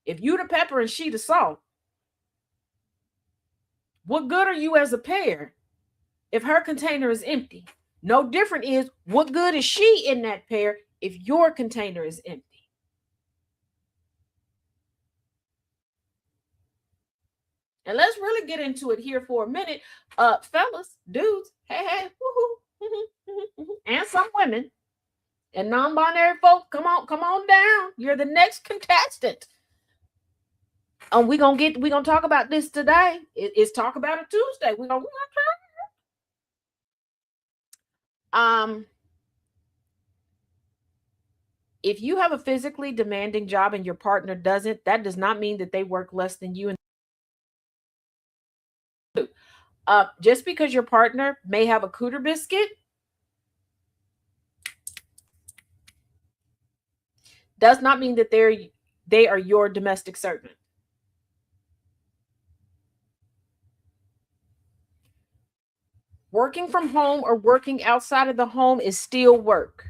If you the pepper and she the salt, what good are you as a pair if her container is empty? No different is, what good is she in that pair if your container is empty? And let's really get into it here for a minute. Fellas, dudes, hey, woohoo, and some women and non-binary folks, come on down. You're the next contestant. We're gonna talk about this today. It's Talk About It Tuesday. We're gonna if you have a physically demanding job and your partner doesn't, that does not mean that they work less than you. Just because your partner may have a cooter biscuit does not mean that they are your domestic servant. Working from home or working outside of the home is still work.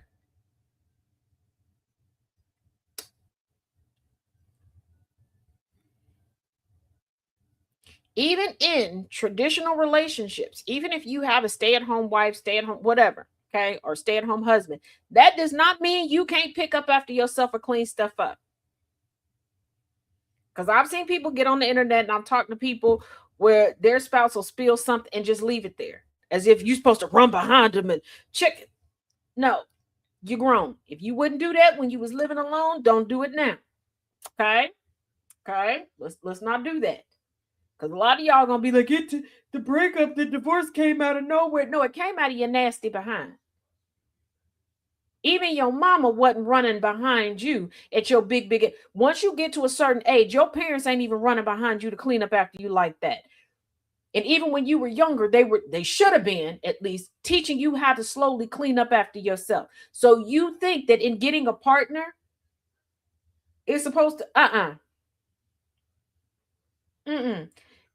Even in traditional relationships, even if you have a stay-at-home wife, stay-at-home whatever, okay, or stay-at-home husband, that does not mean you can't pick up after yourself or clean stuff up. Because I've seen people get on the internet and I'm talking to people where their spouse will spill something and just leave it there as if you're supposed to run behind them and check it. No, you're grown. If you wouldn't do that when you was living alone, don't do it now. Okay? Okay? Let's not do that. Because a lot of y'all gonna be like, the breakup, the divorce came out of nowhere. No, it came out of your nasty behind. Even your mama wasn't running behind you at your big. Once you get to a certain age, your parents ain't even running behind you to clean up after you like that. And even when you were younger, they should have been at least teaching you how to slowly clean up after yourself. So you think that in getting a partner, it's supposed to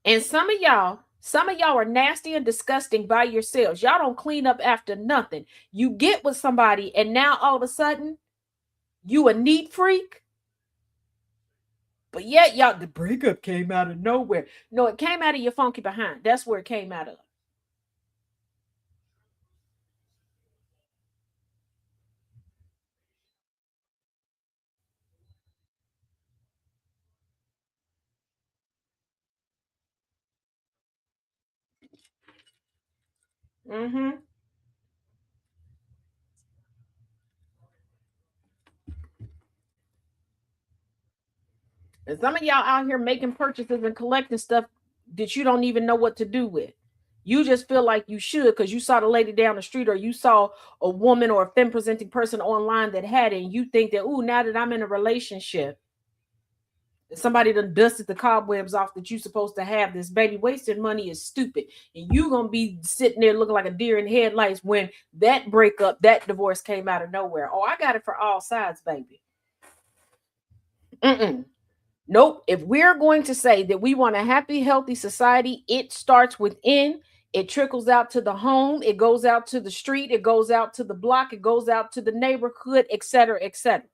And some of y'all are nasty and disgusting by yourselves. Y'all don't clean up after nothing. You get with somebody and now all of a sudden you a neat freak. But yet y'all, the breakup came out of nowhere. No, it came out of your funky behind. That's where it came out of. Mm-hmm. And some of y'all out here making purchases and collecting stuff that you don't even know what to do with. You just feel like you should because you saw the lady down the street or you saw a woman or a femme presenting person online that had it, and you think that, ooh, now that I'm in a relationship, somebody done dusted the cobwebs off that you supposed to have this. Baby, wasting money is stupid. And you gonna be sitting there looking like a deer in headlights when that breakup, that divorce came out of nowhere. Oh, I got it for all sides, baby. Nope. If we're going to say that we want a happy, healthy society, it starts within. It trickles out to the home. It goes out to the street. It goes out to the block. It goes out to the neighborhood, etc., etc.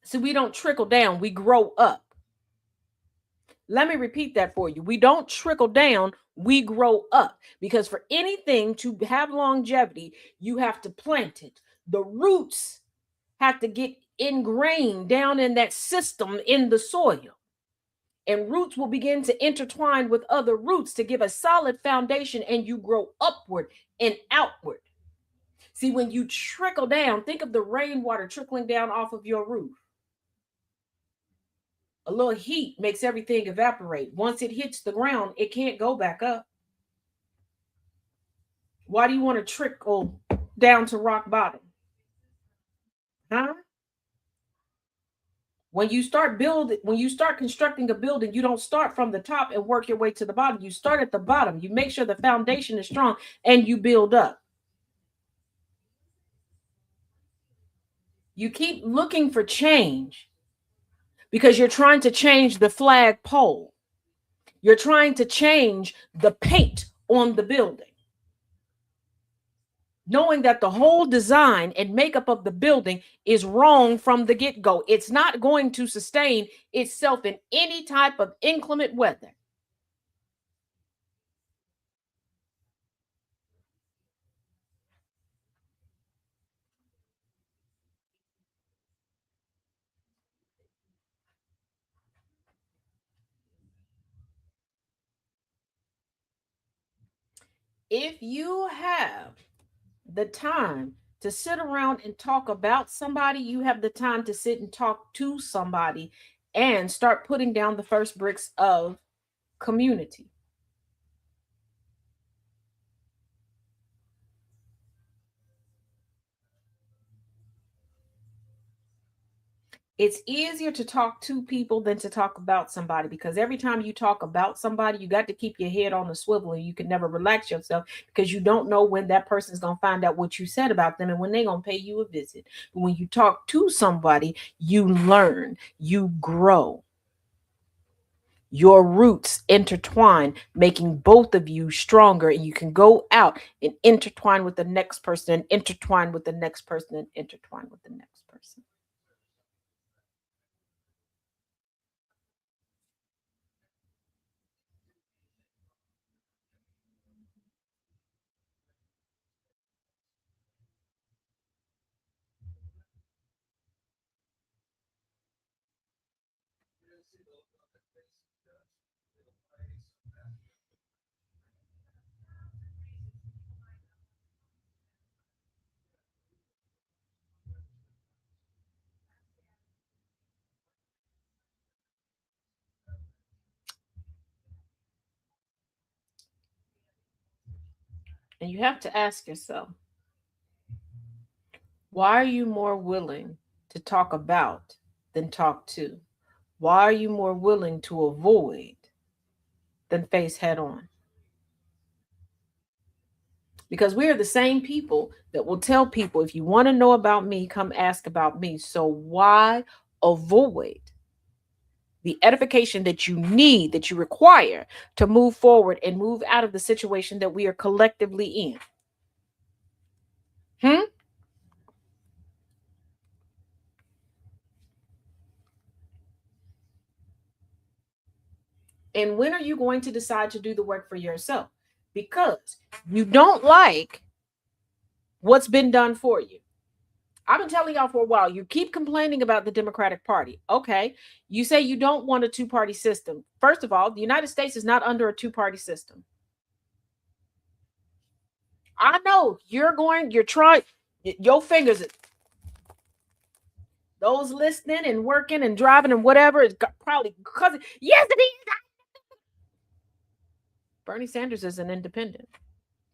So we don't trickle down. We grow up. Let me repeat that for you. We don't trickle down. We grow up. Because for anything to have longevity, you have to plant it. The roots have to get ingrained down in that system in the soil. And roots will begin to intertwine with other roots to give a solid foundation, and you grow upward and outward. See, when you trickle down, think of the rainwater trickling down off of your roof. A little heat makes everything evaporate. Once it hits the ground, it can't go back up. Why do you want to trickle down to rock bottom? Huh? When you start constructing a building, you don't start from the top and work your way to the bottom. You start at the bottom. You make sure the foundation is strong and you build up. You keep looking for change because you're trying to change the flagpole. You're trying to change the paint on the building, knowing that the whole design and makeup of the building is wrong from the get-go. It's not going to sustain itself in any type of inclement weather. If you have the time to sit around and talk about somebody, you have the time to sit and talk to somebody and start putting down the first bricks of community. It's easier to talk to people than to talk about somebody, because every time you talk about somebody, you got to keep your head on the swivel and you can never relax yourself because you don't know when that person is going to find out what you said about them and when they're going to pay you a visit. But when you talk to somebody, you learn, you grow. your roots intertwine, making both of you stronger. And you can go out and intertwine with the next person, and intertwine with the next person, and intertwine with the next person. And you have to ask yourself, why are you more willing to talk about than talk to? Why are you more willing to avoid than face head on? Because we are the same people that will tell people, if you want to know about me, come ask about me. So why avoid the edification that you need, that you require to move forward and move out of the situation that we are collectively in? Hmm? And when are you going to decide to do the work for yourself? Because you don't like what's been done for you. I've been telling y'all for a while, you keep complaining about the Democratic Party. Okay. You say you don't want a two-party system. First of all, the United States is not under a two-party system. I know you're trying, your fingers, those listening and working and driving and whatever is probably because, yes, it is. Bernie Sanders is an independent.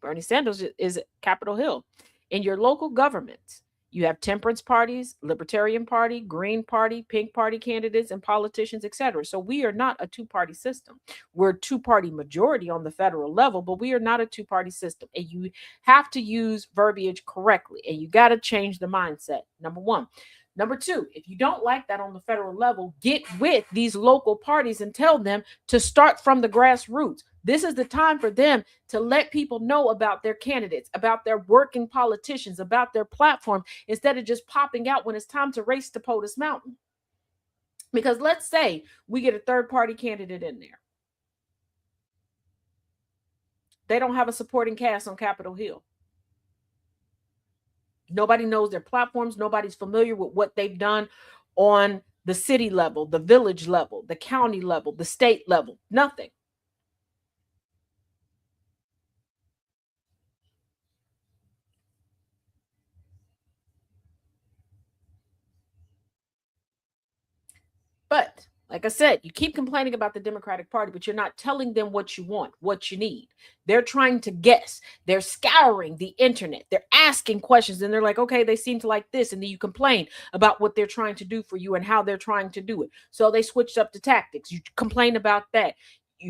Bernie Sanders is Capitol Hill. In your local governments, you have temperance parties, libertarian party, green party, pink party candidates, and politicians, etc. So we are not a two-party system. We're a two-party majority on the federal level, but we are not a two-party system. And you have to use verbiage correctly, and you got to change the mindset. Number one. Number two, if you don't like that on the federal level, get with these local parties and tell them to start from the grassroots. This is the time for them to let people know about their candidates, about their working politicians, about their platform, instead of just popping out when it's time to race to POTUS Mountain. Because let's say we get a third party candidate in there. They don't have a supporting cast on Capitol Hill. Nobody knows their platforms. Nobody's familiar with what they've done on the city level, the village level, the county level, the state level. Nothing. But like I said, you keep complaining about the Democratic Party, but you're not telling them what you want, what you need. They're trying to guess. They're scouring the internet. They're asking questions, and they're like, okay, they seem to like this. And then you complain about what they're trying to do for you and how they're trying to do it. So they switched up the tactics. You complain about that.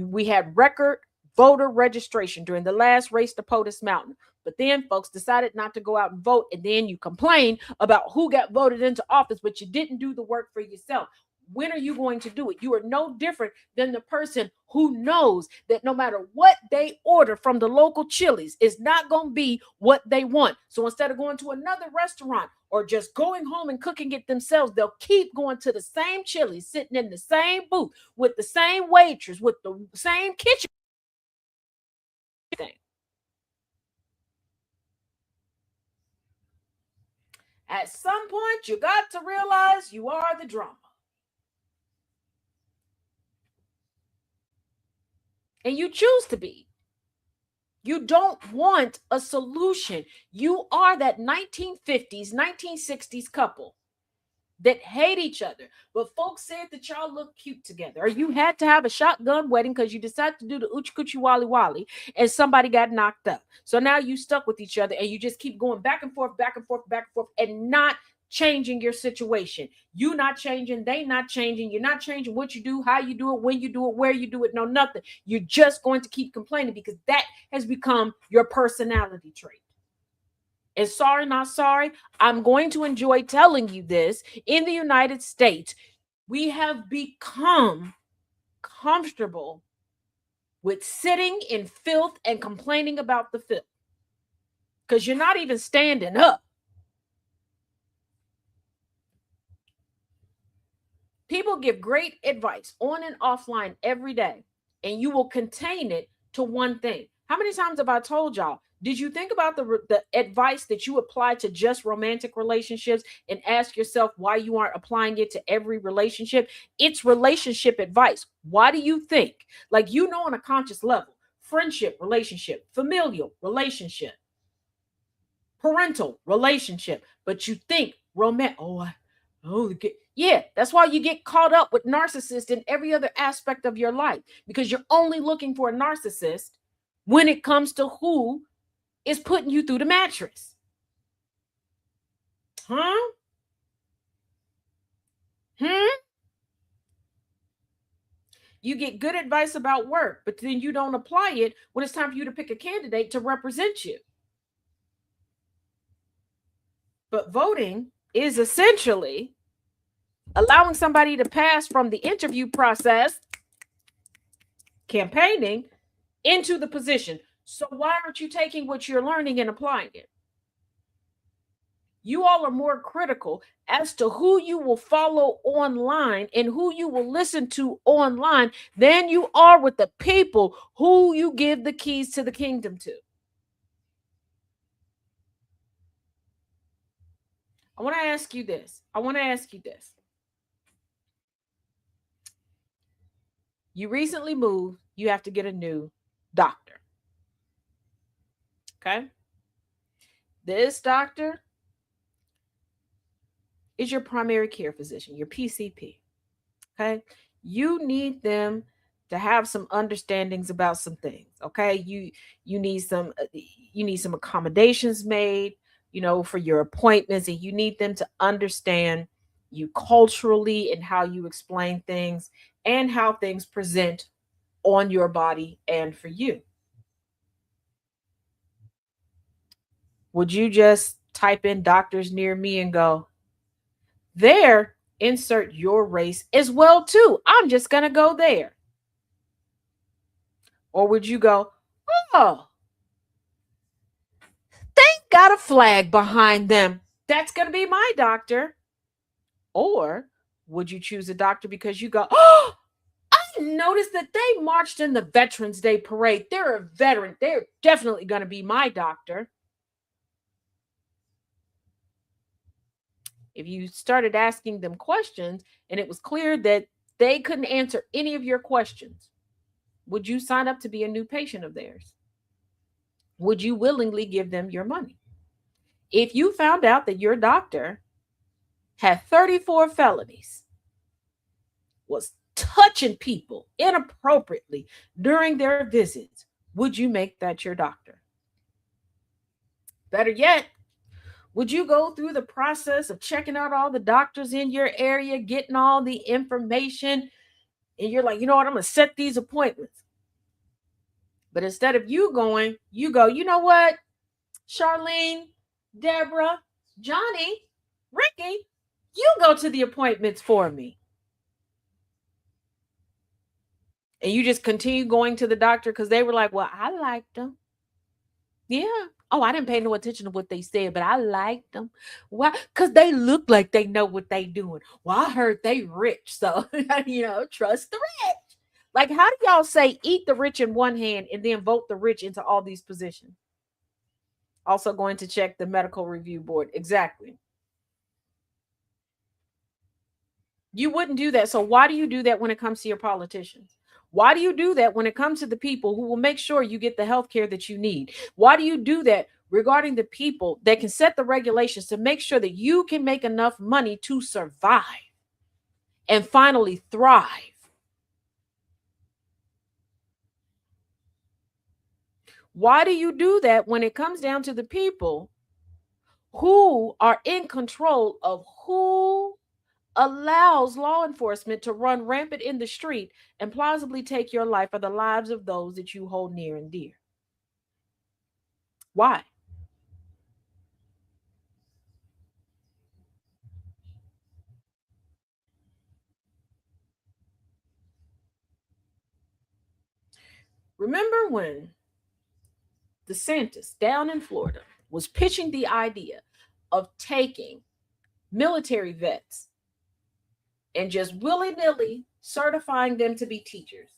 We had record voter registration during the last race to POTUS Mountain. But then folks decided not to go out and vote. And then you complain about who got voted into office, but you didn't do the work for yourself. When are you going to do it? You are no different than the person who knows that no matter what they order from the local Chili's, it's not going to be what they want. So instead of going to another restaurant or just going home and cooking it themselves, they'll keep going to the same Chili's, sitting in the same booth with the same waitress, with the same kitchen thing. At some point, you got to realize you are the drama. And you choose to be. You don't want a solution. You are that 1950s, 1960s couple that hate each other. But folks said that y'all look cute together. Or you had to have a shotgun wedding because you decided to do the Uchi Coochie Wally Wally and somebody got knocked up. So now you stuck with each other and you just keep going back and forth, back and forth, back and forth, and not changing your situation. You not changing, they not changing. You're not changing what you do, how you do it, when you do it, where you do it, no nothing. You're just going to keep complaining because that has become your personality trait. And sorry, not sorry, I'm going to enjoy telling you this. In the United States, we have become comfortable with sitting in filth and complaining about the filth because you're not even standing up. People give great advice on and offline every day, and you will contain it to one thing. How many times have I told y'all? Did you think about the advice that you apply to just romantic relationships and ask yourself why you aren't applying it to every relationship? It's relationship advice. Why do you think? Like, you know, on a conscious level, friendship, relationship, familial, relationship, parental, relationship, but you think romantic. Yeah, that's why you get caught up with narcissists in every other aspect of your life, because you're only looking for a narcissist when it comes to who is putting you through the mattress. Huh? You get good advice about work, but then you don't apply it when it's time for you to pick a candidate to represent you. But voting is essentially allowing somebody to pass from the interview process, campaigning, into the position. So why aren't you taking what you're learning and applying it? You all are more critical as to who you will follow online and who you will listen to online than you are with the people who you give the keys to the kingdom to. I want to ask you this. You recently moved, you have to get a new doctor. Okay? This doctor is your primary care physician, your PCP. Okay? You need them to have some understandings about some things. Okay? You need some accommodations made, for your appointments, and you need them to understand you culturally and how you explain things and how things present on your body and for you. Would you just type in doctors near me and go, there, insert your race as well too? I'm just going to go there. Or would you go, oh, they got a flag behind them, that's going to be my doctor? Or would you choose a doctor because you go, oh, I noticed that they marched in the Veterans Day parade, they're a veteran, they're definitely going to be my doctor? If you started asking them questions and it was clear that they couldn't answer any of your questions, would you sign up to be a new patient of theirs? Would you willingly give them your money? If you found out that your doctor had 34 felonies, was touching people inappropriately during their visits, would you make that your doctor? Better yet, would you go through the process of checking out all the doctors in your area, getting all the information, and you're like, you know what, I'm going to set these appointments? But instead of you going, you go, you know what, Charlene, Deborah, Johnny, Ricky, you go to the appointments for me. And you just continue going to the doctor because they were like, well, I liked them. Yeah. Oh, I didn't pay no attention to what they said, but I liked them. Why? Because they look like they know what they doing. Well, I heard they rich. So, trust the rich. Like, how do y'all say eat the rich in one hand and then vote the rich into all these positions? Also going to check the medical review board. Exactly. You wouldn't do that. So why do you do that when it comes to your politicians? Why do you do that when it comes to the people who will make sure you get the health care that you need? Why do you do that regarding the people that can set the regulations to make sure that you can make enough money to survive and finally thrive? Why do you do that when it comes down to the people who are in control of who allows law enforcement to run rampant in the street and plausibly take your life or the lives of those that you hold near and dear? Why? Remember when DeSantis down in Florida was pitching the idea of taking military vets and just willy-nilly certifying them to be teachers?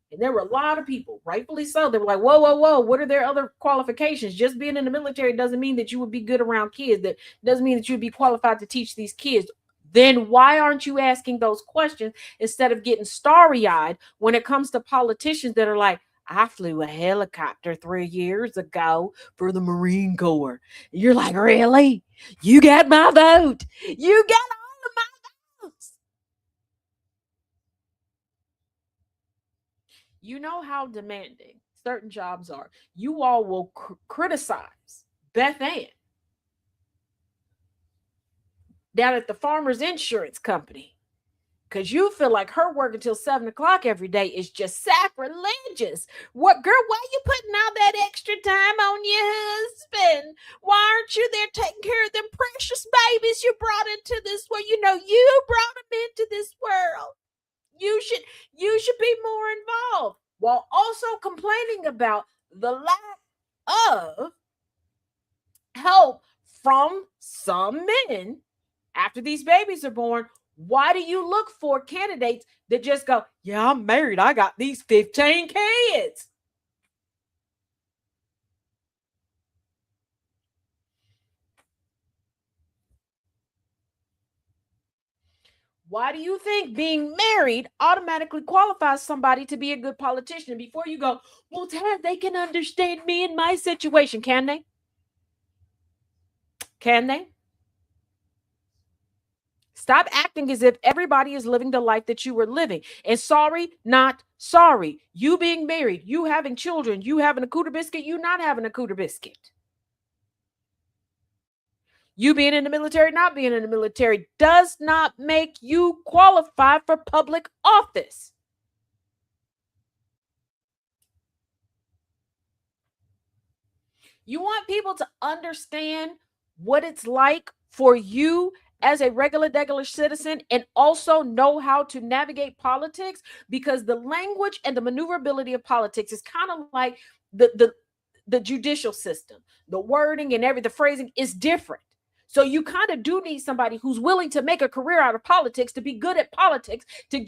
And there were a lot of people, rightfully so, they were like, whoa, whoa, whoa, what are their other qualifications? Just being in the military doesn't mean that you would be good around kids. That doesn't mean that you'd be qualified to teach these kids. Then why aren't you asking those questions instead of getting starry-eyed when it comes to politicians that are like, I flew a helicopter 3 years ago for the Marine Corps. And you're like, really? You got my vote. You got all of my votes. You know how demanding certain jobs are. You all will criticize Beth Ann down at the Farmers Insurance Company because you feel like her work until 7 o'clock every day is just sacrilegious. What, girl, why are you putting all that extra time on your husband? Why aren't you there taking care of them precious babies you brought into this world? You know, you brought them into this world. You should be more involved, while also complaining about the lack of help from some men after these babies are born. Why do you look for candidates that just go, yeah, I'm married, I got these 15 kids? Why do you think being married automatically qualifies somebody to be a good politician? And before you go, well, Tad, they can understand me in my situation. Can they? Can they? Stop acting as if everybody is living the life that you were living. And sorry, not sorry. You being married, you having children, you having a cooter biscuit, you not having a cooter biscuit. You being in the military, not being in the military does not make you qualify for public office. You want people to understand what it's like for you as a regular citizen and also know how to navigate politics, because the language and the maneuverability of politics is kind of like the judicial system. The wording and the phrasing is different. So you kind of do need somebody who's willing to make a career out of politics, to be good at politics, to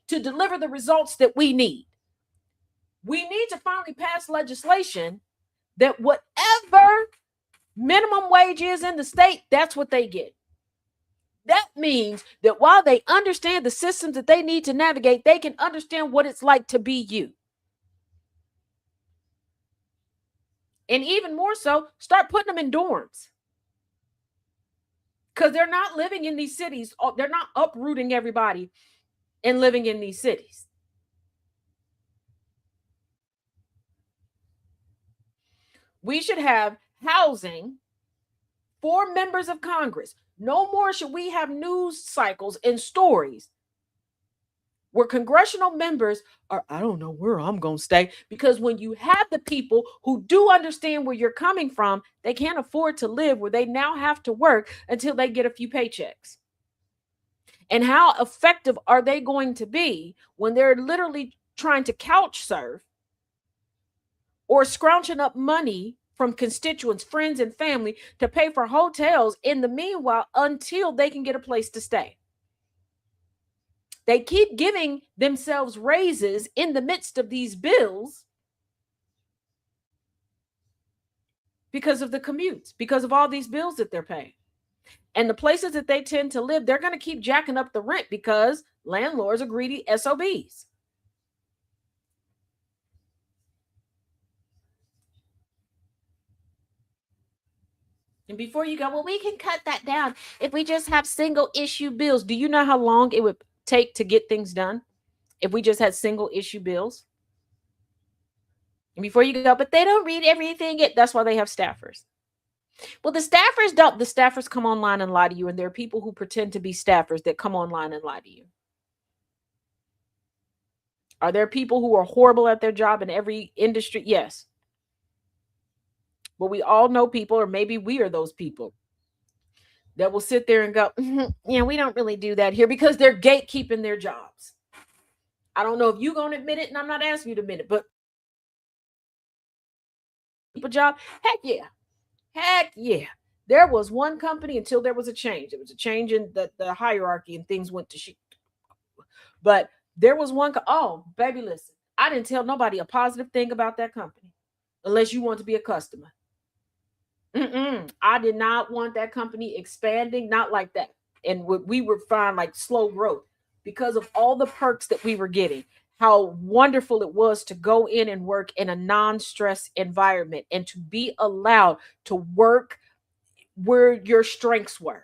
deliver the results that we need. We need to finally pass legislation that whatever minimum wage is in the state, that's what they get. That means that while they understand the systems that they need to navigate, they can understand what it's like to be you. And even more so, start putting them in dorms. Because they're not living in these cities. They're not uprooting everybody and living in these cities. We should have housing for members of Congress. No more should we have news cycles and stories where congressional members are, I don't know where I'm going to stay. Because when you have the people who do understand where you're coming from, they can't afford to live where they now have to work until they get a few paychecks. And how effective are they going to be when they're literally trying to couch surf or scrounging up money from constituents, friends, and family to pay for hotels in the meanwhile until they can get a place to stay? They keep giving themselves raises in the midst of these bills because of the commutes, because of all these bills that they're paying. And the places that they tend to live, they're going to keep jacking up the rent because landlords are greedy SOBs. And before you go, well, we can cut that down if we just have single issue bills. Do you know how long it would take to get things done if we just had single issue bills? And before you go, but they don't read everything. That's why they have staffers. Well, the staffers don't. The staffers come online and lie to you. And there are people who pretend to be staffers that come online and lie to you. Are there people who are horrible at their job in every industry? Yes. But we all know people, or maybe we are those people that will sit there and go, yeah, we don't really do that here, because they're gatekeeping their jobs. I don't know if you're going to admit it, and I'm not asking you to admit it, but a job? Heck yeah. Heck yeah. There was one company until there was a change. There was a change in the hierarchy and things went to shit. But there was one. Oh, baby, listen. I didn't tell nobody a positive thing about that company unless you want to be a customer. I did not want that company expanding, not like that. And we were fine, like slow growth because of all the perks that we were getting. How wonderful it was to go in and work in a non-stress environment and to be allowed to work where your strengths were.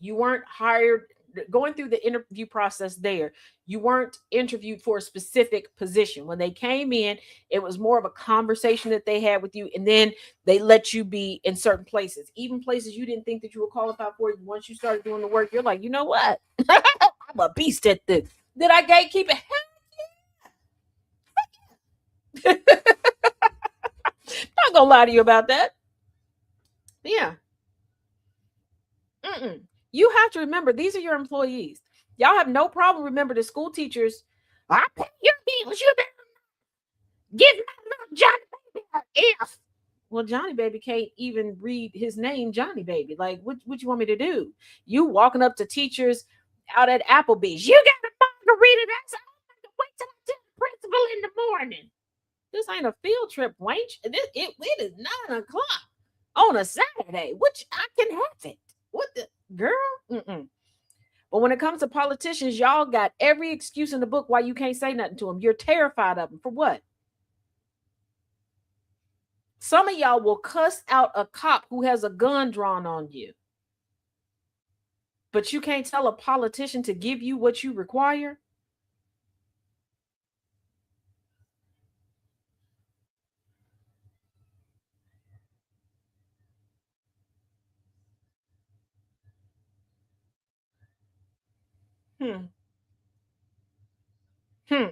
You weren't hired going through the interview process there. You weren't interviewed for a specific position. When they came in, it was more of a conversation that they had with you, and then they let you be in certain places, even places you didn't think that you were qualified for. Once you started doing the work, you're like, you know what? I'm a beast at this. Did I gatekeep it? Not gonna lie to you about that. Yeah. You have to remember, these are your employees. Y'all have no problem. Remember, the school teachers, I pay your bills. You better give my little Johnny Baby an F. Well, Johnny Baby can't even read his name, Johnny Baby. Like, what you want me to do? You walking up to teachers out at Applebee's. You got a margarita. That's all. I have to wait till I tell the principal in the morning. This ain't a field trip, wench. It is 9 o'clock on a Saturday, which I can have it. What the girl? But when it comes to politicians, y'all got every excuse in the book why you can't say nothing to them. You're terrified of them. For what? Some of y'all will cuss out a cop who has a gun drawn on you. But you can't tell a politician to give you what you require. Hmm. Hmm.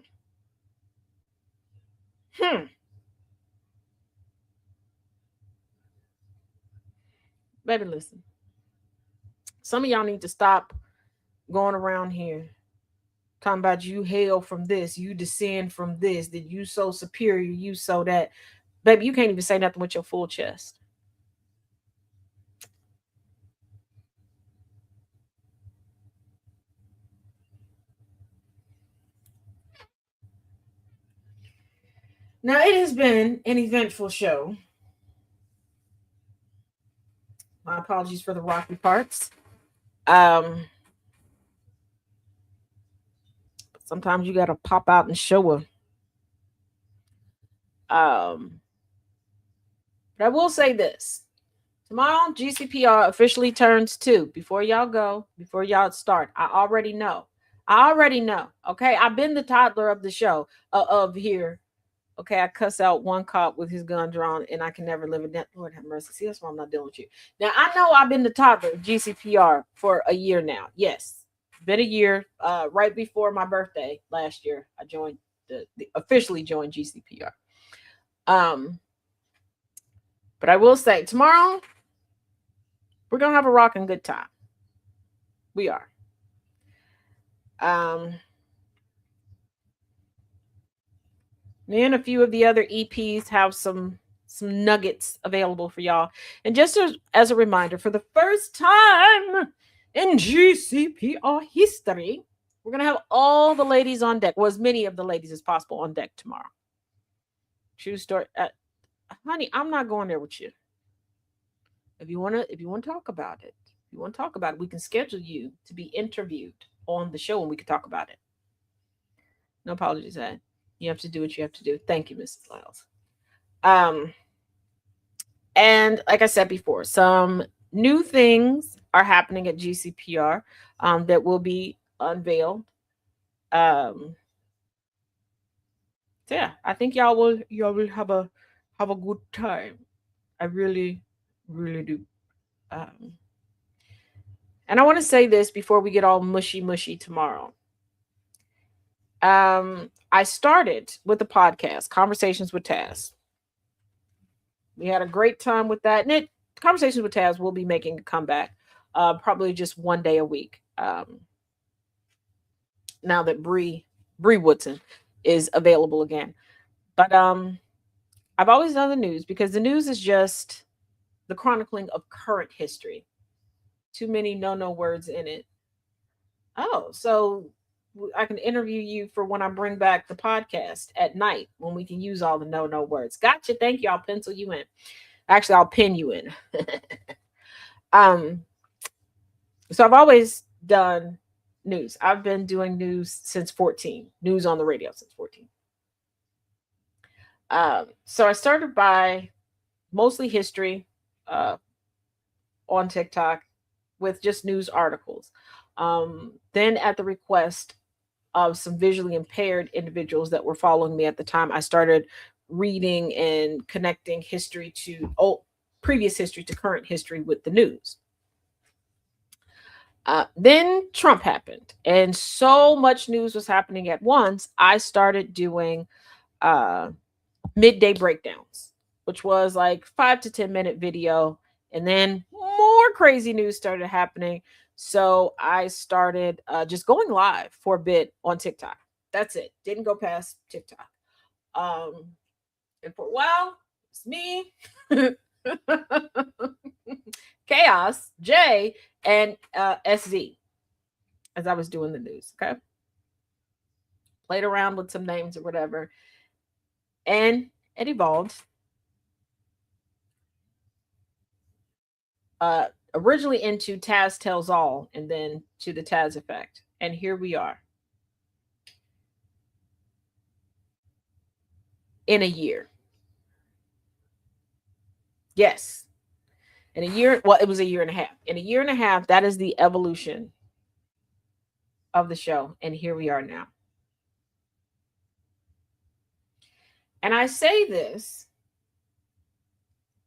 Hmm. Baby, listen. Some of y'all need to stop going around here talking about you hail from this, you descend from this, that you so superior, you so that. Baby, you can't even say nothing with your full chest. Now, it has been an eventful show. My apologies for the rocky parts. Sometimes you got to pop out and show a. But I will say this. Tomorrow, GCPR officially turns 2. Before y'all go, before y'all start, I already know. Okay, I've been the toddler of the show, of here. Okay, I cuss out one cop with his gun drawn, and I can never live in that. Lord have mercy. See, that's why I'm not dealing with you. Now, I know I've been the toddler of GCPR for a year now. Yes, been a year. Right before my birthday last year, I joined officially joined GCPR. But I will say tomorrow we're gonna have a rocking good time. We are. Me and a few of the other EPs have some nuggets available for y'all. And just as a reminder, for the first time in GCPR history, we're gonna have all the ladies on deck, well, as many of the ladies as possible on deck tomorrow. True story. Honey, I'm not going there with you. If you wanna talk about it, we can schedule you to be interviewed on the show and we can talk about it. No apologies, Ed. You have to do what you have to do. Thank you, Mrs. Lyles. And like I said before, some new things are happening at GCPR that will be unveiled. So yeah, I think y'all will have a good time. I really, really do. And I want to say this before we get all mushy tomorrow. I started with the podcast, Conversations with Taz. We had a great time with that. And Conversations with Taz will be making a comeback, probably just one day a week. Now that Bree Woodson is available again. But I've always done the news because the news is just the chronicling of current history. Too many no words in it. Oh, so I can interview you for when I bring back the podcast at night when we can use all the no words. Gotcha. Thank you. I'll pencil you in. Actually, I'll pin you in. So I've always done news. I've been doing news since 14, news on the radio since 14. So I started by mostly history on TikTok with just news articles. Then at the request of some visually impaired individuals that were following me at the time, I started reading and connecting history to previous history to current history with the news. Then Trump happened, and so much news was happening at once. I started doing midday breakdowns, which was like 5 to 10 minute video, and then more crazy news started happening. So I started just going live for a bit on TikTok. That's it. Didn't go past TikTok. And for a while, it's me, Chaos, Jay, and SZ as I was doing the news. Okay. Played around with some names or whatever. And it evolved. Originally into Taz Tells All, and then to the Taz Effect. And here we are. In a year. Yes. In a year, well, it was a year and a half. In a year and a half, that is the evolution of the show. And here we are now. And I say this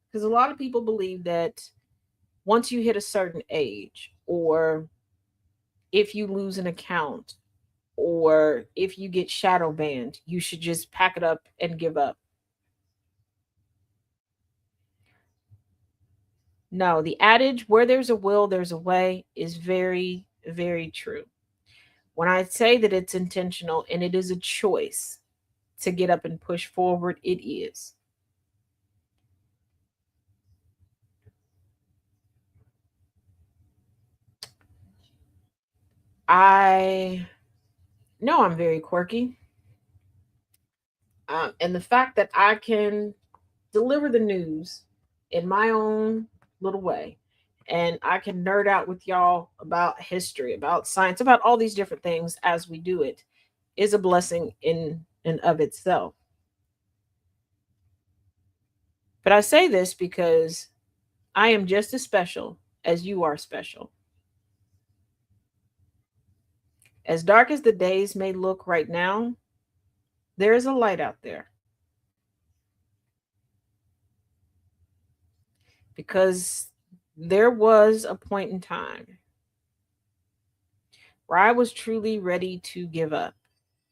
because a lot of people believe that once you hit a certain age, or if you lose an account, or if you get shadow banned, you should just pack it up and give up. No, the adage, where there's a will, there's a way, is very, very true. When I say that it's intentional and it is a choice to get up and push forward, it is. I know I'm very quirky. And the fact that I can deliver the news in my own little way, and I can nerd out with y'all about history, about science, about all these different things as we do it, is a blessing in and of itself. But I say this because I am just as special as you are special. As dark as the days may look right now, there is a light out there. Because there was a point in time where I was truly ready to give up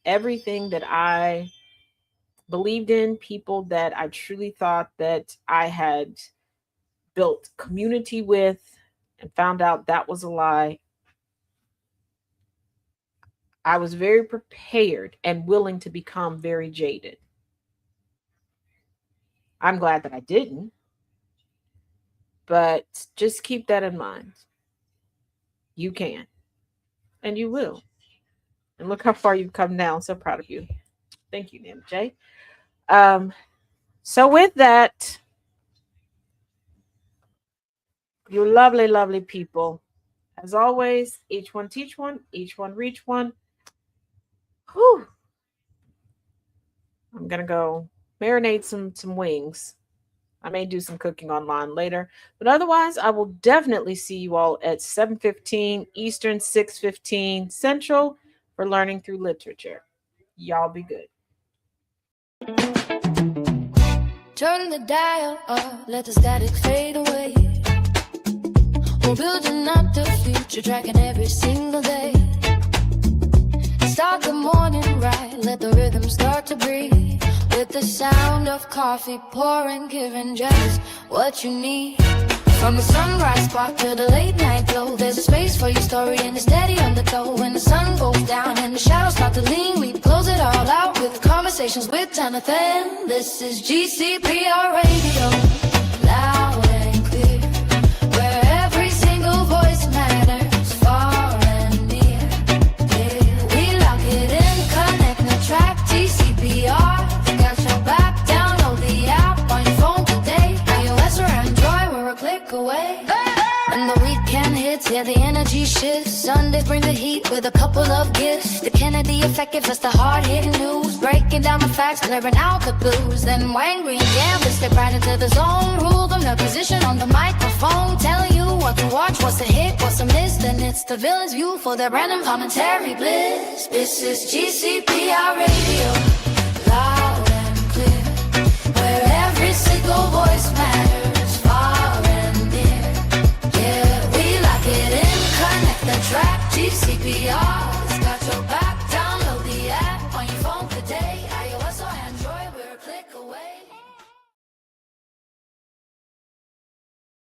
everything that I believed in, people that I truly thought that I had built community with, and found out that was a lie. I was very prepared and willing to become very jaded. I'm glad that I didn't. But just keep that in mind. You can. And you will. And look how far you've come now. I'm so proud of you. Thank you, MJ. So with that, you lovely, lovely people. As always, each one teach one, each one reach one. Whew. I'm going to go marinate some wings. I may do some cooking online later, but otherwise I will definitely see you all at 7:15 Eastern, 6:15 Central for Learning Through Literature. Y'all be good. Turn the dial up, let the static fade away. We're building up the future, tracking every single day. Start the morning right, let the rhythm start to breathe. With the sound of coffee pouring, giving just what you need. From the sunrise spark to the late night glow, there's a space for your story and a steady undertow. When the sun goes down and the shadows start to lean, we close it all out with with conversations with Jonathan. This is GCPR Radio, loud and clear, where every single voice matters, far and near. Yeah, we lock it in, connect the track, GCPR. Got your back, download the app on your phone today. iOS or Android, we're a click away. And the weekend hits, yeah, the energy shifts. Sundays bring the heat with a couple of gifts. The Kennedy effect gives us the hard-hitting news, breaking down the facts, clearing out the blues. Then Wayne Green Gambler step right into the zone, rule from the position on the microphone, telling you what to watch, what's a hit, what's a miss. Then it's the villain's view for their random commentary bliss. This is GCPR Radio, loud and clear, where every single voice matters, far and near. Yeah, we lock it in, connect the track, GCPR.